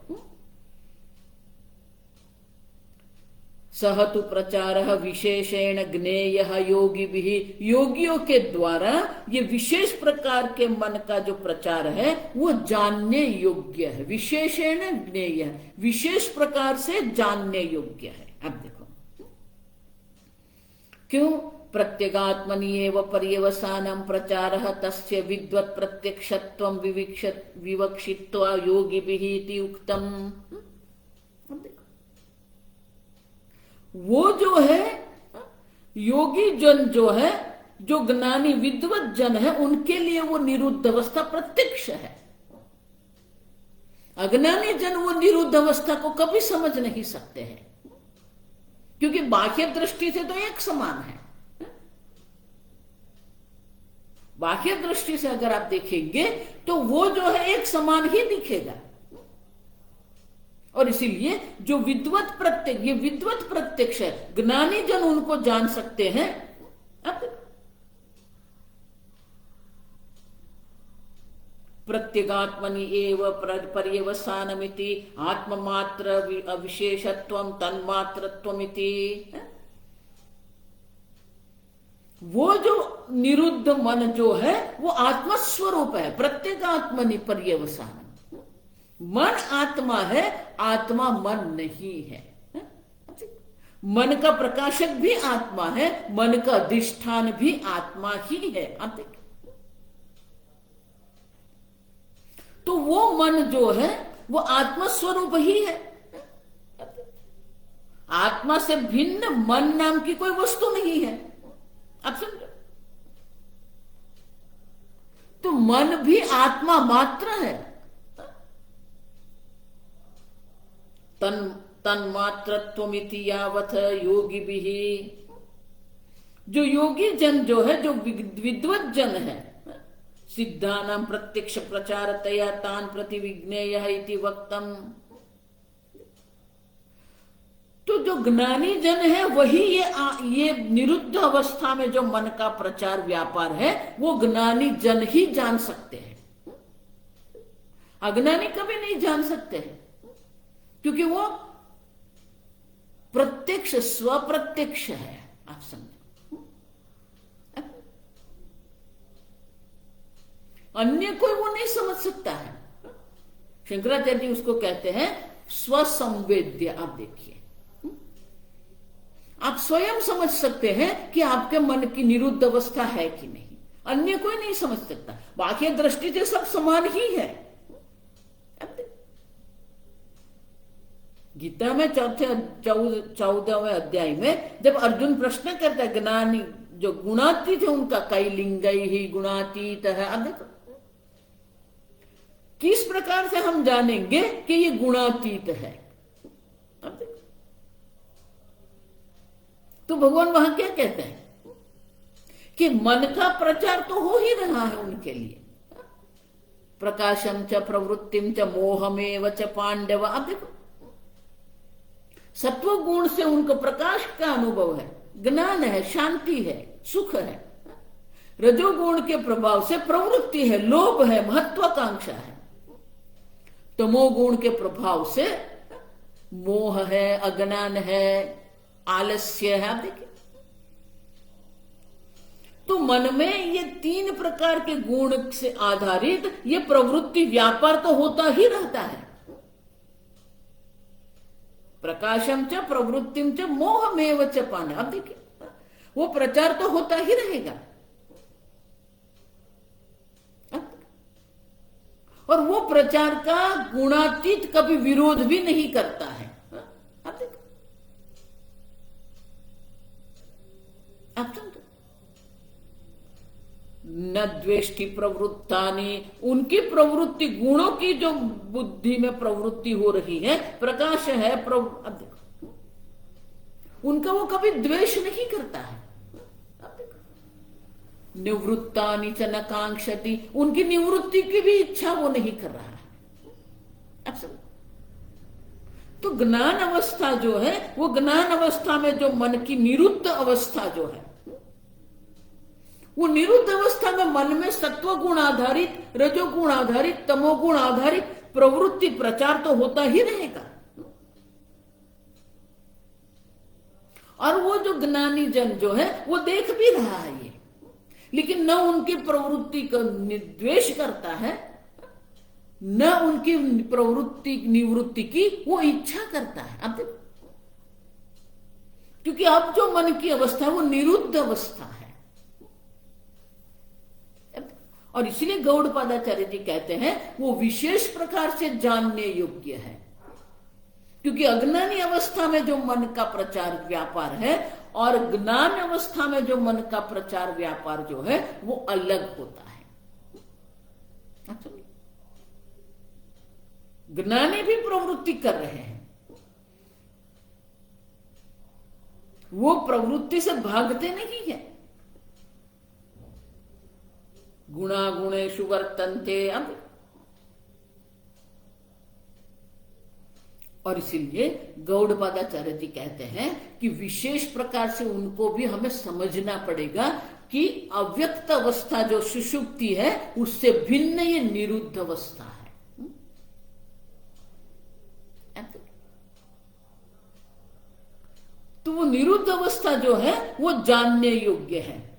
S1: सहतु प्रचारः विशेषेण ज्ञेयः योगिभिः। योगियों के द्वारा ये विशेष प्रकार के मन का जो प्रचार है वो जानने योग्य है। विशेषेण ज्ञेयः, विशेष प्रकार से जानने योग्य है। अब देखो क्यों? प्रत्यगात्मनि एव पर्यवसानं प्रचारः तस्य विद्वत् प्रत्यक्षत्वं विवक्षित्वा योगिभिः इति उक्तम्। वो जो है योगी जन जो है, जो ज्ञानी विद्वत जन है, उनके लिए वो निरुद्ध अवस्था प्रत्यक्ष है। अज्ञानी जन वो निरुद्ध अवस्था को कभी समझ नहीं सकते हैं, क्योंकि बाह्य दृष्टि से तो एक समान है। बाह्य दृष्टि से अगर आप देखेंगे तो वो जो है एक समान ही दिखेगा। और इसीलिए जो विद्वत प्रत्यक्ष, ये विद्वत प्रत्यक्ष है, ज्ञानी जन उनको जान सकते हैं। अब प्रत्यगात्मनि एव पर्यवसानमिति, आत्ममात्र विशेषत्वम तन्मात्रत्वमिति। वो जो निरुद्ध मन जो है वो आत्मस्वरूप है, प्रत्यगात्मनि पर्यवसानम। मन आत्मा है, आत्मा मन नहीं है। मन का प्रकाशक भी आत्मा है, मन का अधिष्ठान भी आत्मा ही है। आप देखिए, तो वो मन जो है वो आत्मा स्वरूप ही है। आत्मा से भिन्न मन नाम की कोई वस्तु नहीं है। आप समझो, तो मन भी आत्मा मात्र है। तन्मात्रत्वमिति यावथ योगी भी, जो योगी जन जो है, जो विद्वत जन है, सिद्धानां प्रत्यक्ष प्रचारतया तान प्रतिविज्ञेयः इति वक्तम। तो जो ज्ञानी जन है वही ये निरुद्ध अवस्था में जो मन का प्रचार व्यापार है वो ज्ञानी जन ही जान सकते हैं। अज्ञानी कभी नहीं जान सकते हैं, क्योंकि वो प्रत्यक्ष स्वप्रत्यक्ष है। आप समझो, अन्य कोई वो नहीं समझ सकता है। शंकराचार्य उसको कहते हैं स्वसंवेद्य। आप देखिए, आप स्वयं समझ सकते हैं कि आपके मन की निरुद्ध अवस्था है कि नहीं, अन्य कोई नहीं समझ सकता। बाकी दृष्टि से सब समान ही है। गीता में 14वें अध्याय में जब अर्जुन प्रश्न करता है, ज्ञानी जो गुणातीत है उनका कैलिंगई ही गुणातीत है। अब देखो किस प्रकार से हम जानेंगे कि ये गुणातीत है। अब देखो, तो भगवान वहां क्या कहते हैं कि मन का प्रचार तो हो ही रहा है उनके लिए। प्रकाशम च प्रवृत्तिम च मोहमेव च पांडव। अब देखो, सत्व गुण से उनको प्रकाश का अनुभव है, ज्ञान है, शांति है, सुख है। रजोगुण के प्रभाव से प्रवृत्ति है, लोभ है, महत्वाकांक्षा है। तमोगुण के प्रभाव से मोह है, अज्ञान है, आलस्य है। आप देखिए, तो मन में ये 3 प्रकार के गुण से आधारित ये प्रवृत्ति व्यापार तो होता ही रहता है। प्रकाशम च प्रवृत्तिम च मोहमेव च पांडव। अब देखिए, वो प्रचार तो होता ही रहेगा, और वो प्रचार का गुणातीत कभी विरोध भी नहीं करता है। अब देखो, आप समझो, न द्वेष्टि प्रवृत्तानि, उनकी प्रवृत्ति गुणों की जो बुद्धि में प्रवृत्ति हो रही है, प्रकाश है। अब देखो, उनका वो कभी द्वेष नहीं करता है। अब देखो, निवृत्तानि च न कांक्षति, उनकी निवृत्ति की भी इच्छा वो नहीं कर रहा है। अब समझो, तो ज्ञान अवस्था जो है वो ज्ञान अवस्था में जो मन की निरुद्ध अवस्था जो है, वो निरुद्ध अवस्था में मन में सत्व गुण आधारित, रजोगुण आधारित, तमोगुण आधारित प्रवृत्ति प्रचार तो होता ही रहेगा। और वो जो ज्ञानी जन जो है वो देख भी रहा है ये, लेकिन न उनकी प्रवृत्ति का द्वेष करता है, न उनकी प्रवृत्ति निवृत्ति की वो इच्छा करता है। अब देखो, क्योंकि अब जो मन की अवस्था है वो निरुद्ध अवस्था है। और इसलिए गौड़पादाचार्य जी कहते हैं वो विशेष प्रकार से जानने योग्य है, क्योंकि अज्ञानी अवस्था में जो मन का प्रचार व्यापार है और ज्ञान अवस्था में जो मन का प्रचार व्यापार जो है वो अलग होता है। ज्ञानी भी प्रवृत्ति कर रहे हैं, वो प्रवृत्ति से भागते नहीं है। गुणा गुणेषु वर्तन्ते। अब और इसीलिए गौड़पादाचार्य जी कहते हैं कि विशेष प्रकार से उनको भी हमें समझना पड़ेगा कि अव्यक्त अवस्था जो सुषुप्ति है उससे भिन्न ये निरुद्ध अवस्था है। तो वो निरुद्ध अवस्था जो है वो जानने योग्य है।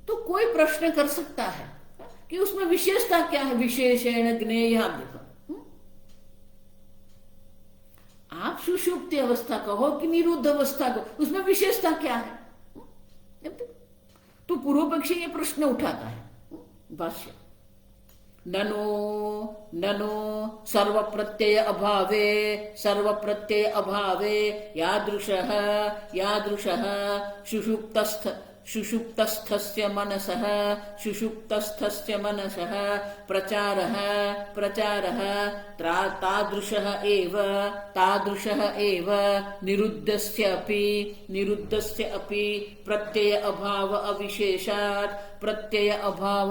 S1: तो कोई प्रश्न कर सकता है कि उसमें विशेषता क्या है, विशेषण ज्ञेय। आप देखो, आप सुषुप्ति अवस्था कहो कि निरुद्ध अवस्था कहो, उसमें विशेषता क्या है? तो पूर्व पक्षी ये प्रश्न उठाता है भाष्य, ननो ननो सर्व प्रत्यय अभावे सर्व प्रत्यय अभावे यादृशः यादृशः सुषुप्तस्थस्य मनसः सुषुप्तस्थस्य मनसः प्रचारः प्रचारः तादृशः एव निरुद्धस्य अपि प्रत्यय अभाव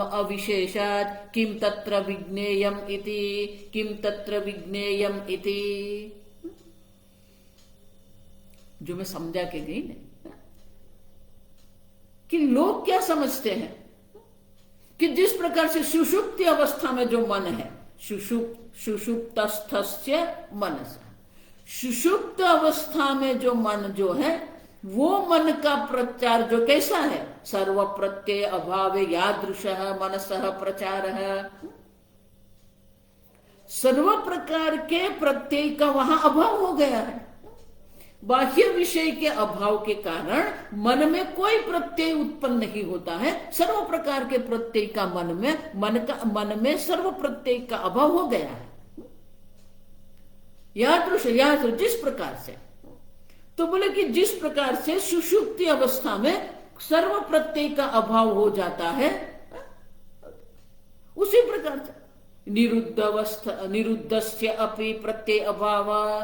S1: अविशेषात् किं तत्र विज्ञेयम् इति। जो मैं समझा के गई ना कि लोग क्या समझते हैं कि जिस प्रकार से सुषुप्ति अवस्था में जो मन है, सुषुप्तस्थस्य मनस, सुषुप्त अवस्था में जो मन जो है वो मन का प्रचार जो कैसा है, सर्व प्रत्यय अभाव यादृशः मनसः प्रचारः, सर्व प्रकार के प्रत्यय का वहां अभाव हो गया है। बाह्य विषय के अभाव के कारण मन में कोई प्रत्यय उत्पन्न नहीं होता है। सर्व प्रकार के प्रत्यय का मन में सर्व प्रत्यय का अभाव हो गया है। यादृश जिस प्रकार से, तो बोले कि जिस प्रकार से सुषुप्ति अवस्था में सर्व प्रत्यय का अभाव हो जाता है, उसी प्रकार से निरुद्धस्य अपि प्रत्यय अभाव,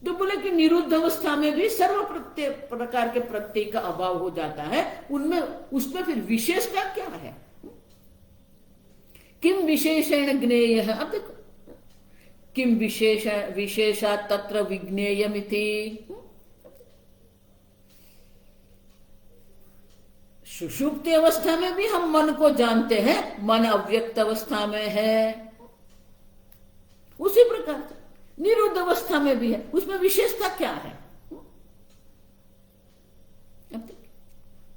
S1: तो बोले कि निरुद्ध अवस्था में भी सर्व प्रकार के प्रत्यय का अभाव हो जाता है। उनमें उसमें फिर विशेष का क्या है, किम विशेषण ज्ञेय है। अब देखो, किम विशेषा तत्र विज्ञेयमिति। सुषुप्ति अवस्था में भी हम मन को जानते हैं, मन अव्यक्त अवस्था में है। उसी प्रकार से निरुद्ध अवस्था में भी है, उसमें विशेषता क्या है।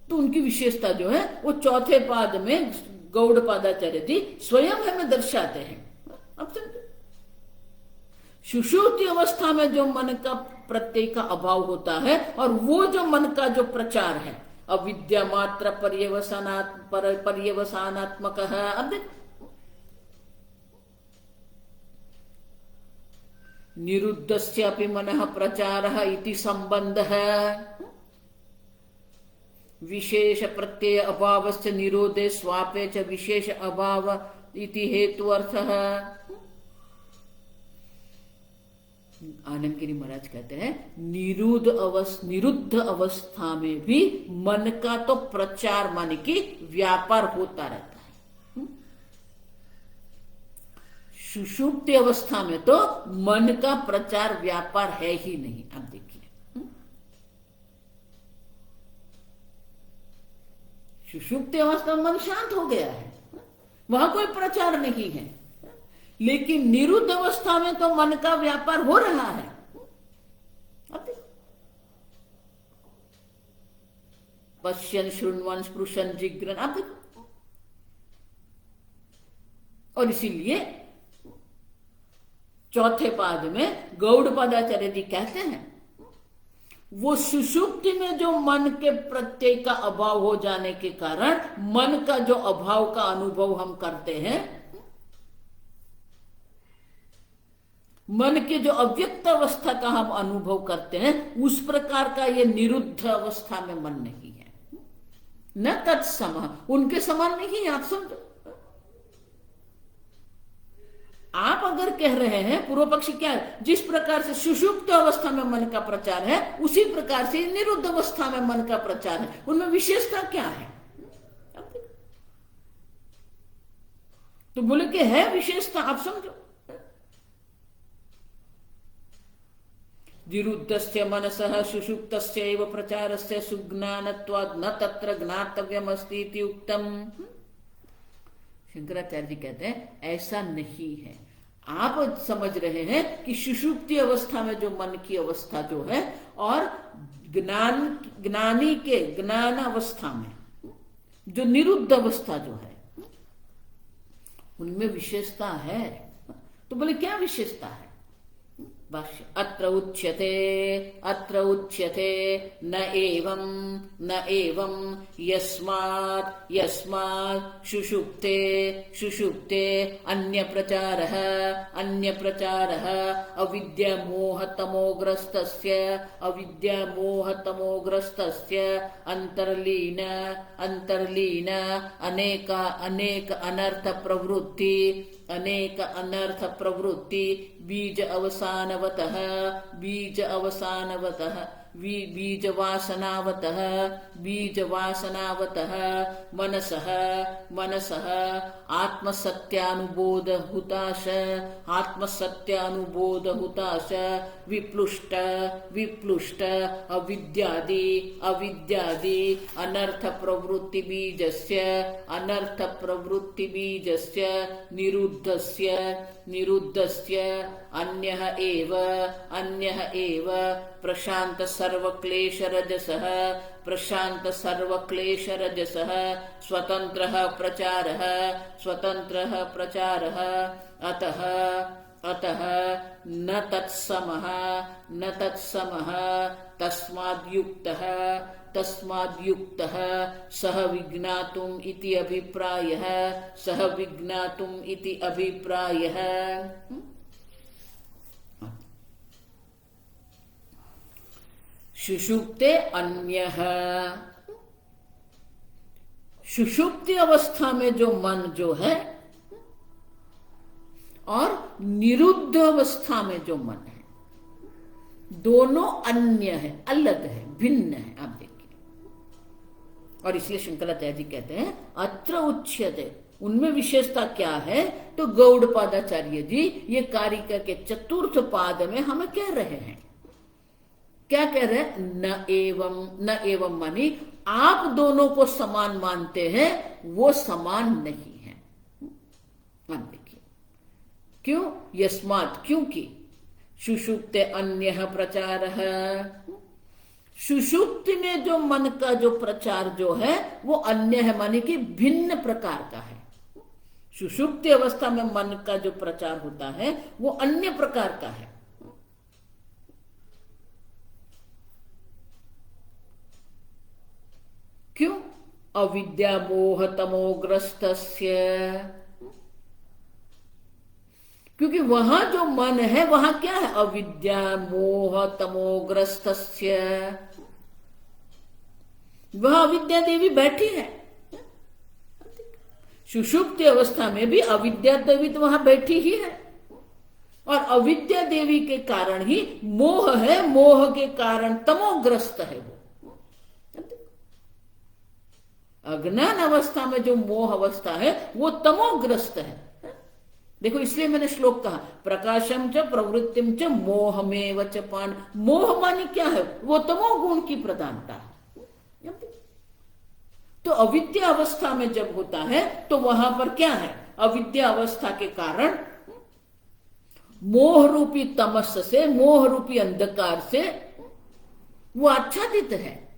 S1: तो उनकी विशेषता जो है वो चौथे पाद में गौड़पादाचार्य जी स्वयं हमें दर्शाते हैं। अब सुषुप्ति अवस्था में जो मन का प्रत्यय का अभाव होता है और वो जो मन का जो प्रचार है अविद्या मात्र पर्यवसानात्मक है। अब निरुद्धस्यापि मनः प्रचारः इति संबंधः विशेष प्रत्यय अभावस्य निरोधे स्वापे च विशेष अभाव इति हेतु अर्थः। आनंदगिरी महाराज कहते हैं निरुद्ध अवस्था में भी मन का तो प्रचार माने कि व्यापार होता रहता है। सुषुप्ति अवस्था में तो मन का प्रचार व्यापार है ही नहीं। अब देखिए, सुषुप्ति अवस्था में मन शांत हो गया है, वहां कोई प्रचार नहीं है। लेकिन निरुद्ध अवस्था में तो मन का व्यापार हो रहा है। पश्यन शृण्वन स्पृशन जिग्रन। अब देखो, और इसीलिए चौथे पाद में गौड़पादाचार्य जी कहते हैं वो सुषुप्ति में जो मन के प्रत्यय का अभाव हो जाने के कारण मन का जो अभाव का अनुभव हम करते हैं, मन के जो अव्यक्त अवस्था का हम अनुभव करते हैं, उस प्रकार का ये निरुद्ध अवस्था में मन नहीं है। न तत्सम, उनके समान नहीं। आप समझो, आप अगर कह रहे हैं पूर्व पक्षी क्या है, जिस प्रकार से सुषुप्त अवस्था में मन का प्रचार है उसी प्रकार से निरुद्ध अवस्था में मन का प्रचार है, उनमें विशेषता क्या है। तो बोले कि है विशेषता। आप समझो, निरुद्धस्य मनसः सुषुप्तस्य एव प्रचारस्य सुज्ञानत्वात् न तत्र ज्ञातव्यमस्ति इति उक्तम। शंकराचार्य जी कहते हैं ऐसा नहीं है। आप समझ रहे हैं कि सुषुप्ति अवस्था में जो मन की अवस्था जो है और ज्ञानी के ज्ञान अवस्था में जो निरुद्ध अवस्था जो है उनमें विशेषता है। तो बोले क्या विशेषता है? भाष्य अत्र उच्यते न एवं यस्मात् सुषुप्ते अन्य प्रचारः अविद्यामोहतमोग्रस्तस्य अंतर्लीन अनेक अनर्थ प्रवृत्ति बीज वासनावतः मनसः आत्मसत्यानुबोधहुताश विप्लुष्ट अविद्यादि अनर्थ प्रवृत्ति बीजस्य निरुद्धस्य अन्यः एव प्रशांत सर्वक्लेशरजसः स्वतंत्रः प्रचारः अतः न तत्समः तस्माद्युक्तः सह विज्ञातुम् इति अभिप्रायः। सुषुप्ते अन्यः, सुषुप्ति अवस्था में जो मन जो है और निरुद्ध अवस्था में जो मन है दोनों अन्य है, अलग है, भिन्न है। आप देखिए, और इसलिए शंकराचार्य जी कहते हैं अत्र उच्यते, उनमें विशेषता क्या है? तो गौड़पादाचार्य जी ये कारिका के चतुर्थ पाद में हमें कह रहे हैं। क्या कह रहे हैं? न एवं मानी आप दोनों को समान मानते हैं, वो समान नहीं है। मान देखिए क्यों? यस्मात्, क्योंकि सुषुप्ते अन्यः प्रचारः, सुषुप्ति में जो मन का जो प्रचार जो है वो अन्य है, माने कि भिन्न प्रकार का है। सुषुप्ति अवस्था में मन का जो प्रचार होता है वो अन्य प्रकार का है। क्यों? अविद्या मोह तमोग्रस्तस्य, क्योंकि वहां जो मन है वहां क्या है? अविद्या मोह तमोग्रस्तस्य, वह अविद्या देवी बैठी है। सुषुप्ति अवस्था में भी अविद्या देवी तो वहां बैठी ही है, और अविद्या देवी के कारण ही मोह है, मोह के कारण तमोग्रस्त है वो। अज्ञान अवस्था में जो मोह अवस्था है वो तमोग्रस्त है। देखो, इसलिए मैंने श्लोक कहा प्रकाशम च प्रवृत्तिम च मोहमेव च पान। मोह मानी क्या है? वो तमोगुण की प्रधानता है। तो अविद्या अवस्था में जब होता है तो वहां पर क्या है? अविद्या अवस्था के कारण मोह रूपी तमस से, मोह रूपी अंधकार से वो आच्छादित है।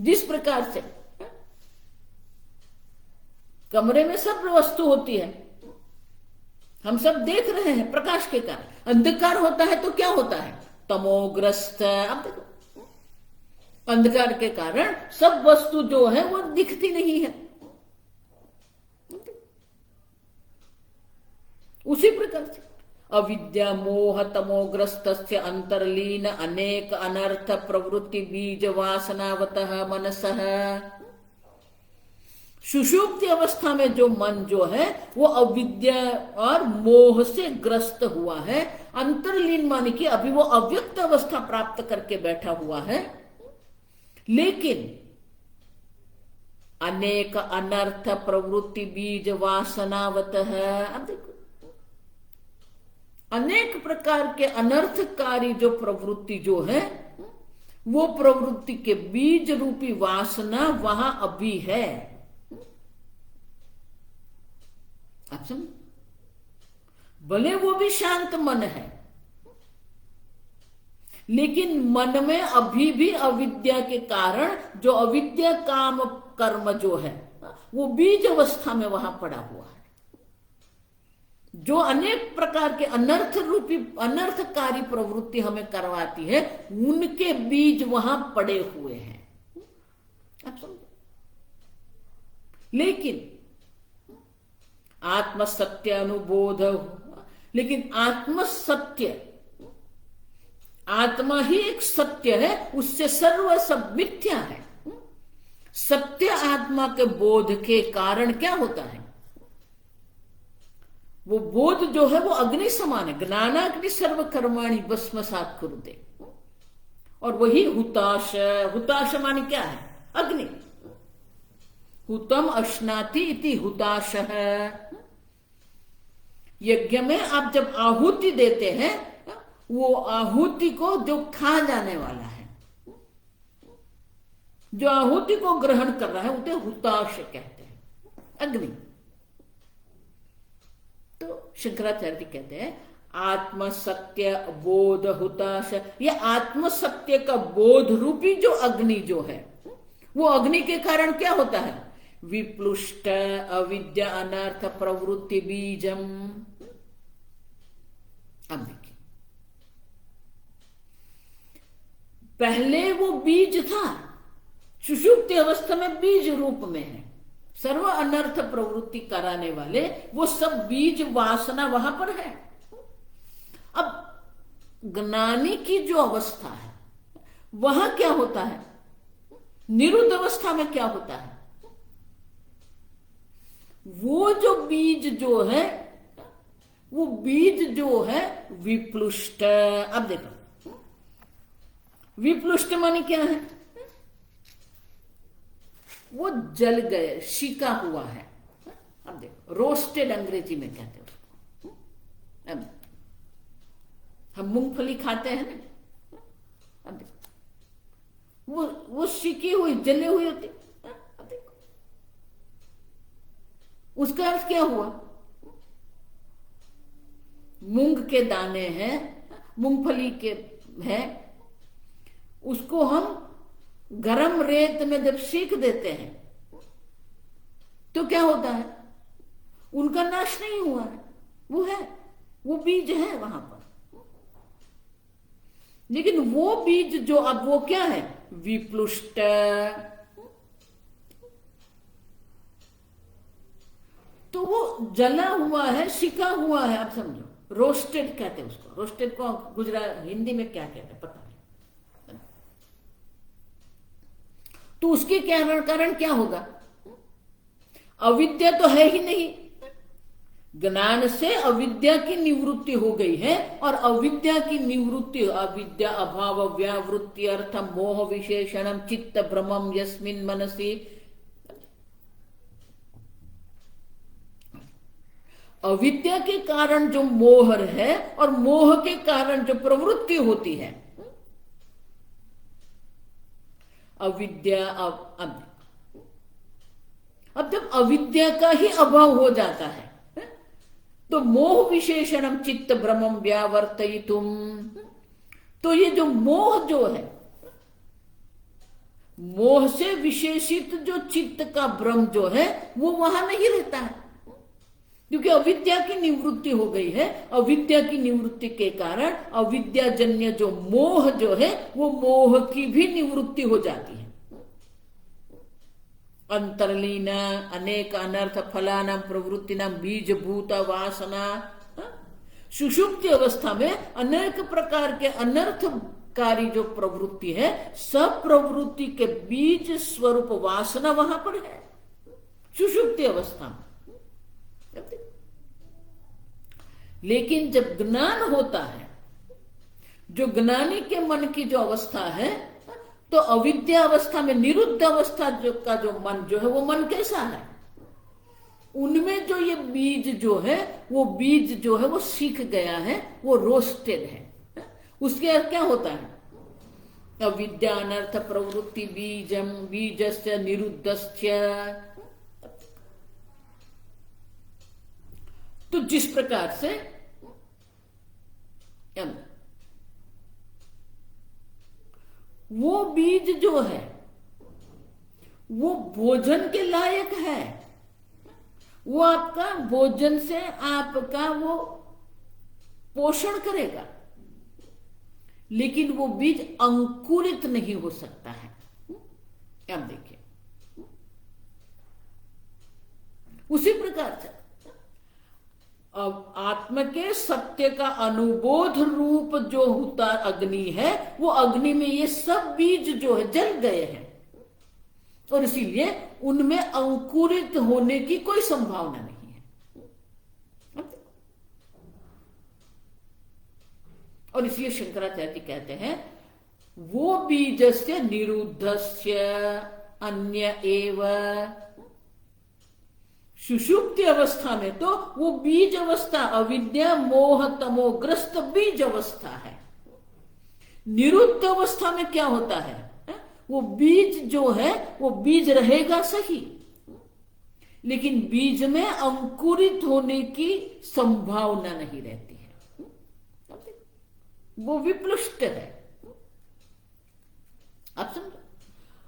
S1: जिस प्रकार से कमरे में सब वस्तु होती है, हम सब देख रहे हैं प्रकाश के कारण, अंधकार होता है तो क्या होता है? तमोग्रस्त। अब देखो, अंधकार के कारण सब वस्तु जो है वो दिखती नहीं है। उसी प्रकार से अविद्या मोह तमोग्रस्तस्य अंतर्लीन अनेक अनर्थ प्रवृत्ति बीज वासनावतः मनसः। सुषुप्ति अवस्था में जो मन जो है वो अविद्या और मोह से ग्रस्त हुआ है। अंतर्लीन माने कि अभी वो अव्यक्त अवस्था प्राप्त करके बैठा हुआ है, लेकिन अनेक अनर्थ प्रवृत्ति बीज वासनावतः। अब देखो, अनेक प्रकार के अनर्थकारी जो प्रवृत्ति जो है, वो प्रवृत्ति के बीज रूपी वासना वहां अभी है। आप समझ, भले वो भी शांत मन है, लेकिन मन में अभी भी अविद्या के कारण जो अविद्या काम कर्म जो है वो बीज अवस्था में वहां पड़ा हुआ है, जो अनेक प्रकार के अनर्थ रूपी अनर्थकारी प्रवृत्ति हमें करवाती है, उनके बीज वहां पड़े हुए हैं। आप समझे? लेकिन आत्मसत्य अनुबोध, लेकिन आत्मसत्य, आत्मा ही एक सत्य है, उससे सर्व सब मिथ्या है। सत्य आत्मा के बोध के कारण क्या होता है, वो बोध जो है वो अग्नि समान है। ज्ञानाग्नि सर्व कर्माणि भस्मसात् कुरुते, और वही हुताश, हुताश माने क्या है, अग्नि। हुतम अश्नाति इति हुताश है। यज्ञ में आप जब आहुति देते हैं, वो आहुति को जो खा जाने वाला है, जो आहुति को ग्रहण कर रहा है, उसे हुताश कहते हैं, अग्नि। तो शंकराचार्य जी कहते हैं आत्म सत्य बोध हुताश, ये आत्म सत्य का बोध रूपी जो अग्नि जो है, वो अग्नि के कारण क्या होता है, विप्लुष्ट अविद्या अनर्थ प्रवृत्ति बीजम। अब देखिए, पहले वो बीज था, सुषुप्ति अवस्था में बीज रूप में है, सर्व अनर्थ प्रवृत्ति कराने वाले वो सब बीज वासना वहां पर है। अब ज्ञानी की जो अवस्था है वहां क्या होता है, निरुद्ध अवस्था में क्या होता है, वो जो बीज जो है, वो बीज जो है विप्लुष्ट। अब देखो, विप्लुष्ट माने क्या है, वो जल गए, शिका हुआ है। अब देखो, रोस्टेड अंग्रेजी में कहते हैं उसको। अब हम मूंगफली खाते हैं ना, अब देखो वो शिकी हुई जले हुई होती। अब देखो उसका अर्थ क्या हुआ, मूंग के दाने हैं, मूंगफली के हैं, उसको हम गरम रेत में जब सेक देते हैं तो क्या होता है, उनका नाश नहीं हुआ है, वो है, वो बीज है वहां पर। लेकिन वो बीज जो अब वो क्या है, विप्लुष्ट। तो वो जला हुआ है, सिका हुआ है। आप समझो, रोस्टेड कहते हैं उसको। रोस्टेड को गुजरात हिंदी में क्या कहते हैं पता नहीं। तो उसके कारण क्या होगा, अविद्या तो है ही नहीं, ज्ञान से अविद्या की निवृत्ति हो गई है। और अविद्या की निवृत्ति, अविद्या अभाव व्यावृत्ति अर्थ मोह विशेषणम चित्त भ्रमम यस्मिन मनसी। अविद्या के कारण जो मोह है और मोह के कारण जो प्रवृत्ति होती है, अविद्या अब जब अविद्या का ही अभाव हो जाता है तो मोह विशेषणम चित्त भ्रमम व्यावर्तयितुम, तो ये जो मोह जो है, मोह से विशेषित जो चित्त का भ्रम जो है वो वहां नहीं रहता है, क्योंकि अविद्या की निवृत्ति हो गई है। अविद्या की निवृत्ति के कारण अविद्याजन्य जो मोह जो है वो मोह की भी निवृत्ति हो जाती है। अंतर्लीन अनेक अनर्थ फलानाम प्रवृत्तिनाम बीजभूत वासना। सुषुप्ति अवस्था में अनेक प्रकार के अनर्थकारी जो प्रवृत्ति है, सब प्रवृत्ति के बीज स्वरूप वासना वहां पर है सुषुप्ति अवस्था में। लेकिन जब ज्ञान होता है, जो ज्ञानी के मन की जो अवस्था है, तो अविद्या अवस्था में निरुद्ध अवस्था का जो मन जो है वो मन कैसा है, उनमें जो ये बीज जो है, वो बीज जो है वो सीख गया है, वो रोस्टेड है। उसके क्या होता है? अविद्या अनर्थ प्रवृत्ति बीजम बीजस्य निरुद्धस्य। तो जिस प्रकार से वो बीज जो है वो भोजन के लायक है, वो आपका भोजन से आपका वो पोषण करेगा, लेकिन वो बीज अंकुरित नहीं हो सकता है। अब देखिए, उसी प्रकार से अब आत्म के सत्य का अनुबोध रूप जो होता अग्नि है, वो अग्नि में ये सब बीज जो है जल गए हैं, और इसीलिए उनमें अंकुरित होने की कोई संभावना नहीं है। और इसलिए शंकराचार्य जी कहते हैं वो बीजस्य निरुद्धस्य अन्य एव। सुषुप्ति अवस्था में तो वो बीज अवस्था अविद्या मोह तमोग्रस्त बीज अवस्था है। निरुद्ध अवस्था में क्या होता है? वो बीज जो है वो बीज रहेगा सही, लेकिन बीज में अंकुरित होने की संभावना नहीं रहती है, वो विप्लुष्ट है। आप समझो,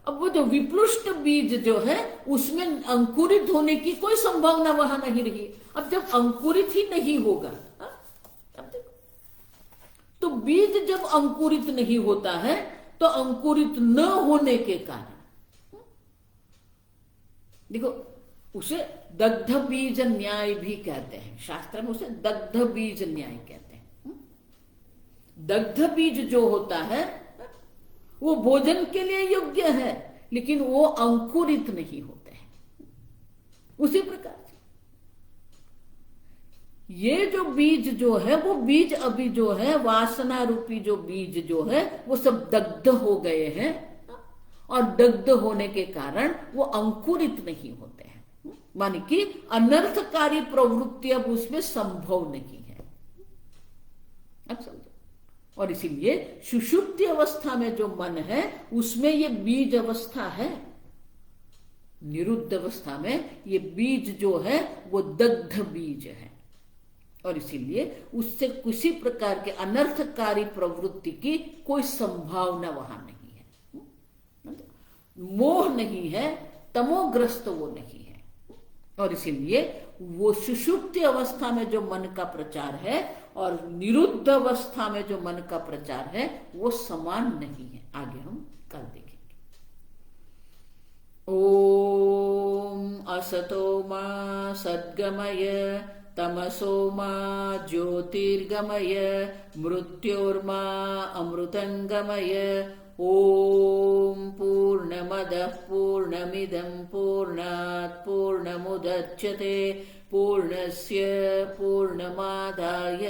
S1: अब वो जो विप्लुष्ट बीज जो है उसमें अंकुरित होने की कोई संभावना वहां नहीं रही। अब जब अंकुरित ही नहीं होगा, अब देखो, तो बीज जब अंकुरित नहीं होता है तो अंकुरित न होने के कारण देखो उसे दग्ध बीज न्याय भी कहते हैं। शास्त्र में उसे दग्ध बीज न्याय कहते हैं। दग्ध बीज जो होता है वो भोजन के लिए योग्य है, लेकिन वो अंकुरित नहीं होते हैं। उसी प्रकार से ये जो बीज जो है वो बीज अभी जो है वासना रूपी जो बीज जो है वो सब दग्ध हो गए हैं, और दग्ध होने के कारण वो अंकुरित नहीं होते हैं, माने कि अनर्थकारी प्रवृत्ति अब उसमें संभव नहीं है। अब समझो, और इसीलिए सुषुप्ति अवस्था में जो मन है उसमें ये बीज अवस्था है। निरुद्ध अवस्था में ये बीज जो है वो दग्ध बीज है, और इसीलिए उससे किसी प्रकार के अनर्थकारी प्रवृत्ति की कोई संभावना वहां नहीं है। मोह नहीं है, तमोग्रस्त वो नहीं है, और इसीलिए वो सुषुप्ति अवस्था में जो मन का प्रचार है और निरुद्ध अवस्था में जो मन का प्रचार है वो समान नहीं है। आगे हम कल देखेंगे। ओम असतो मा सद्गमय तमसो मा ज्योतिर्गमय मृत्योर्मा अमृतंगमय। ओम पूर्णमदः पूर्णमिदं पूर्णात् पूर्णमुदच्यते पूर्णस्य पूर्णमादाय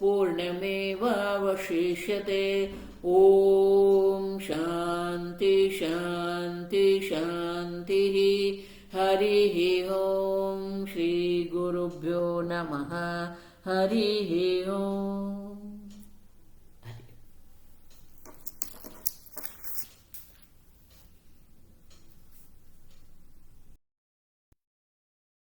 S1: पूर्णमेवावशिष्यते। ओम शांति शांति शांति। हरिः ओम। श्री गुरुभ्यो नमः। हरिः ओम।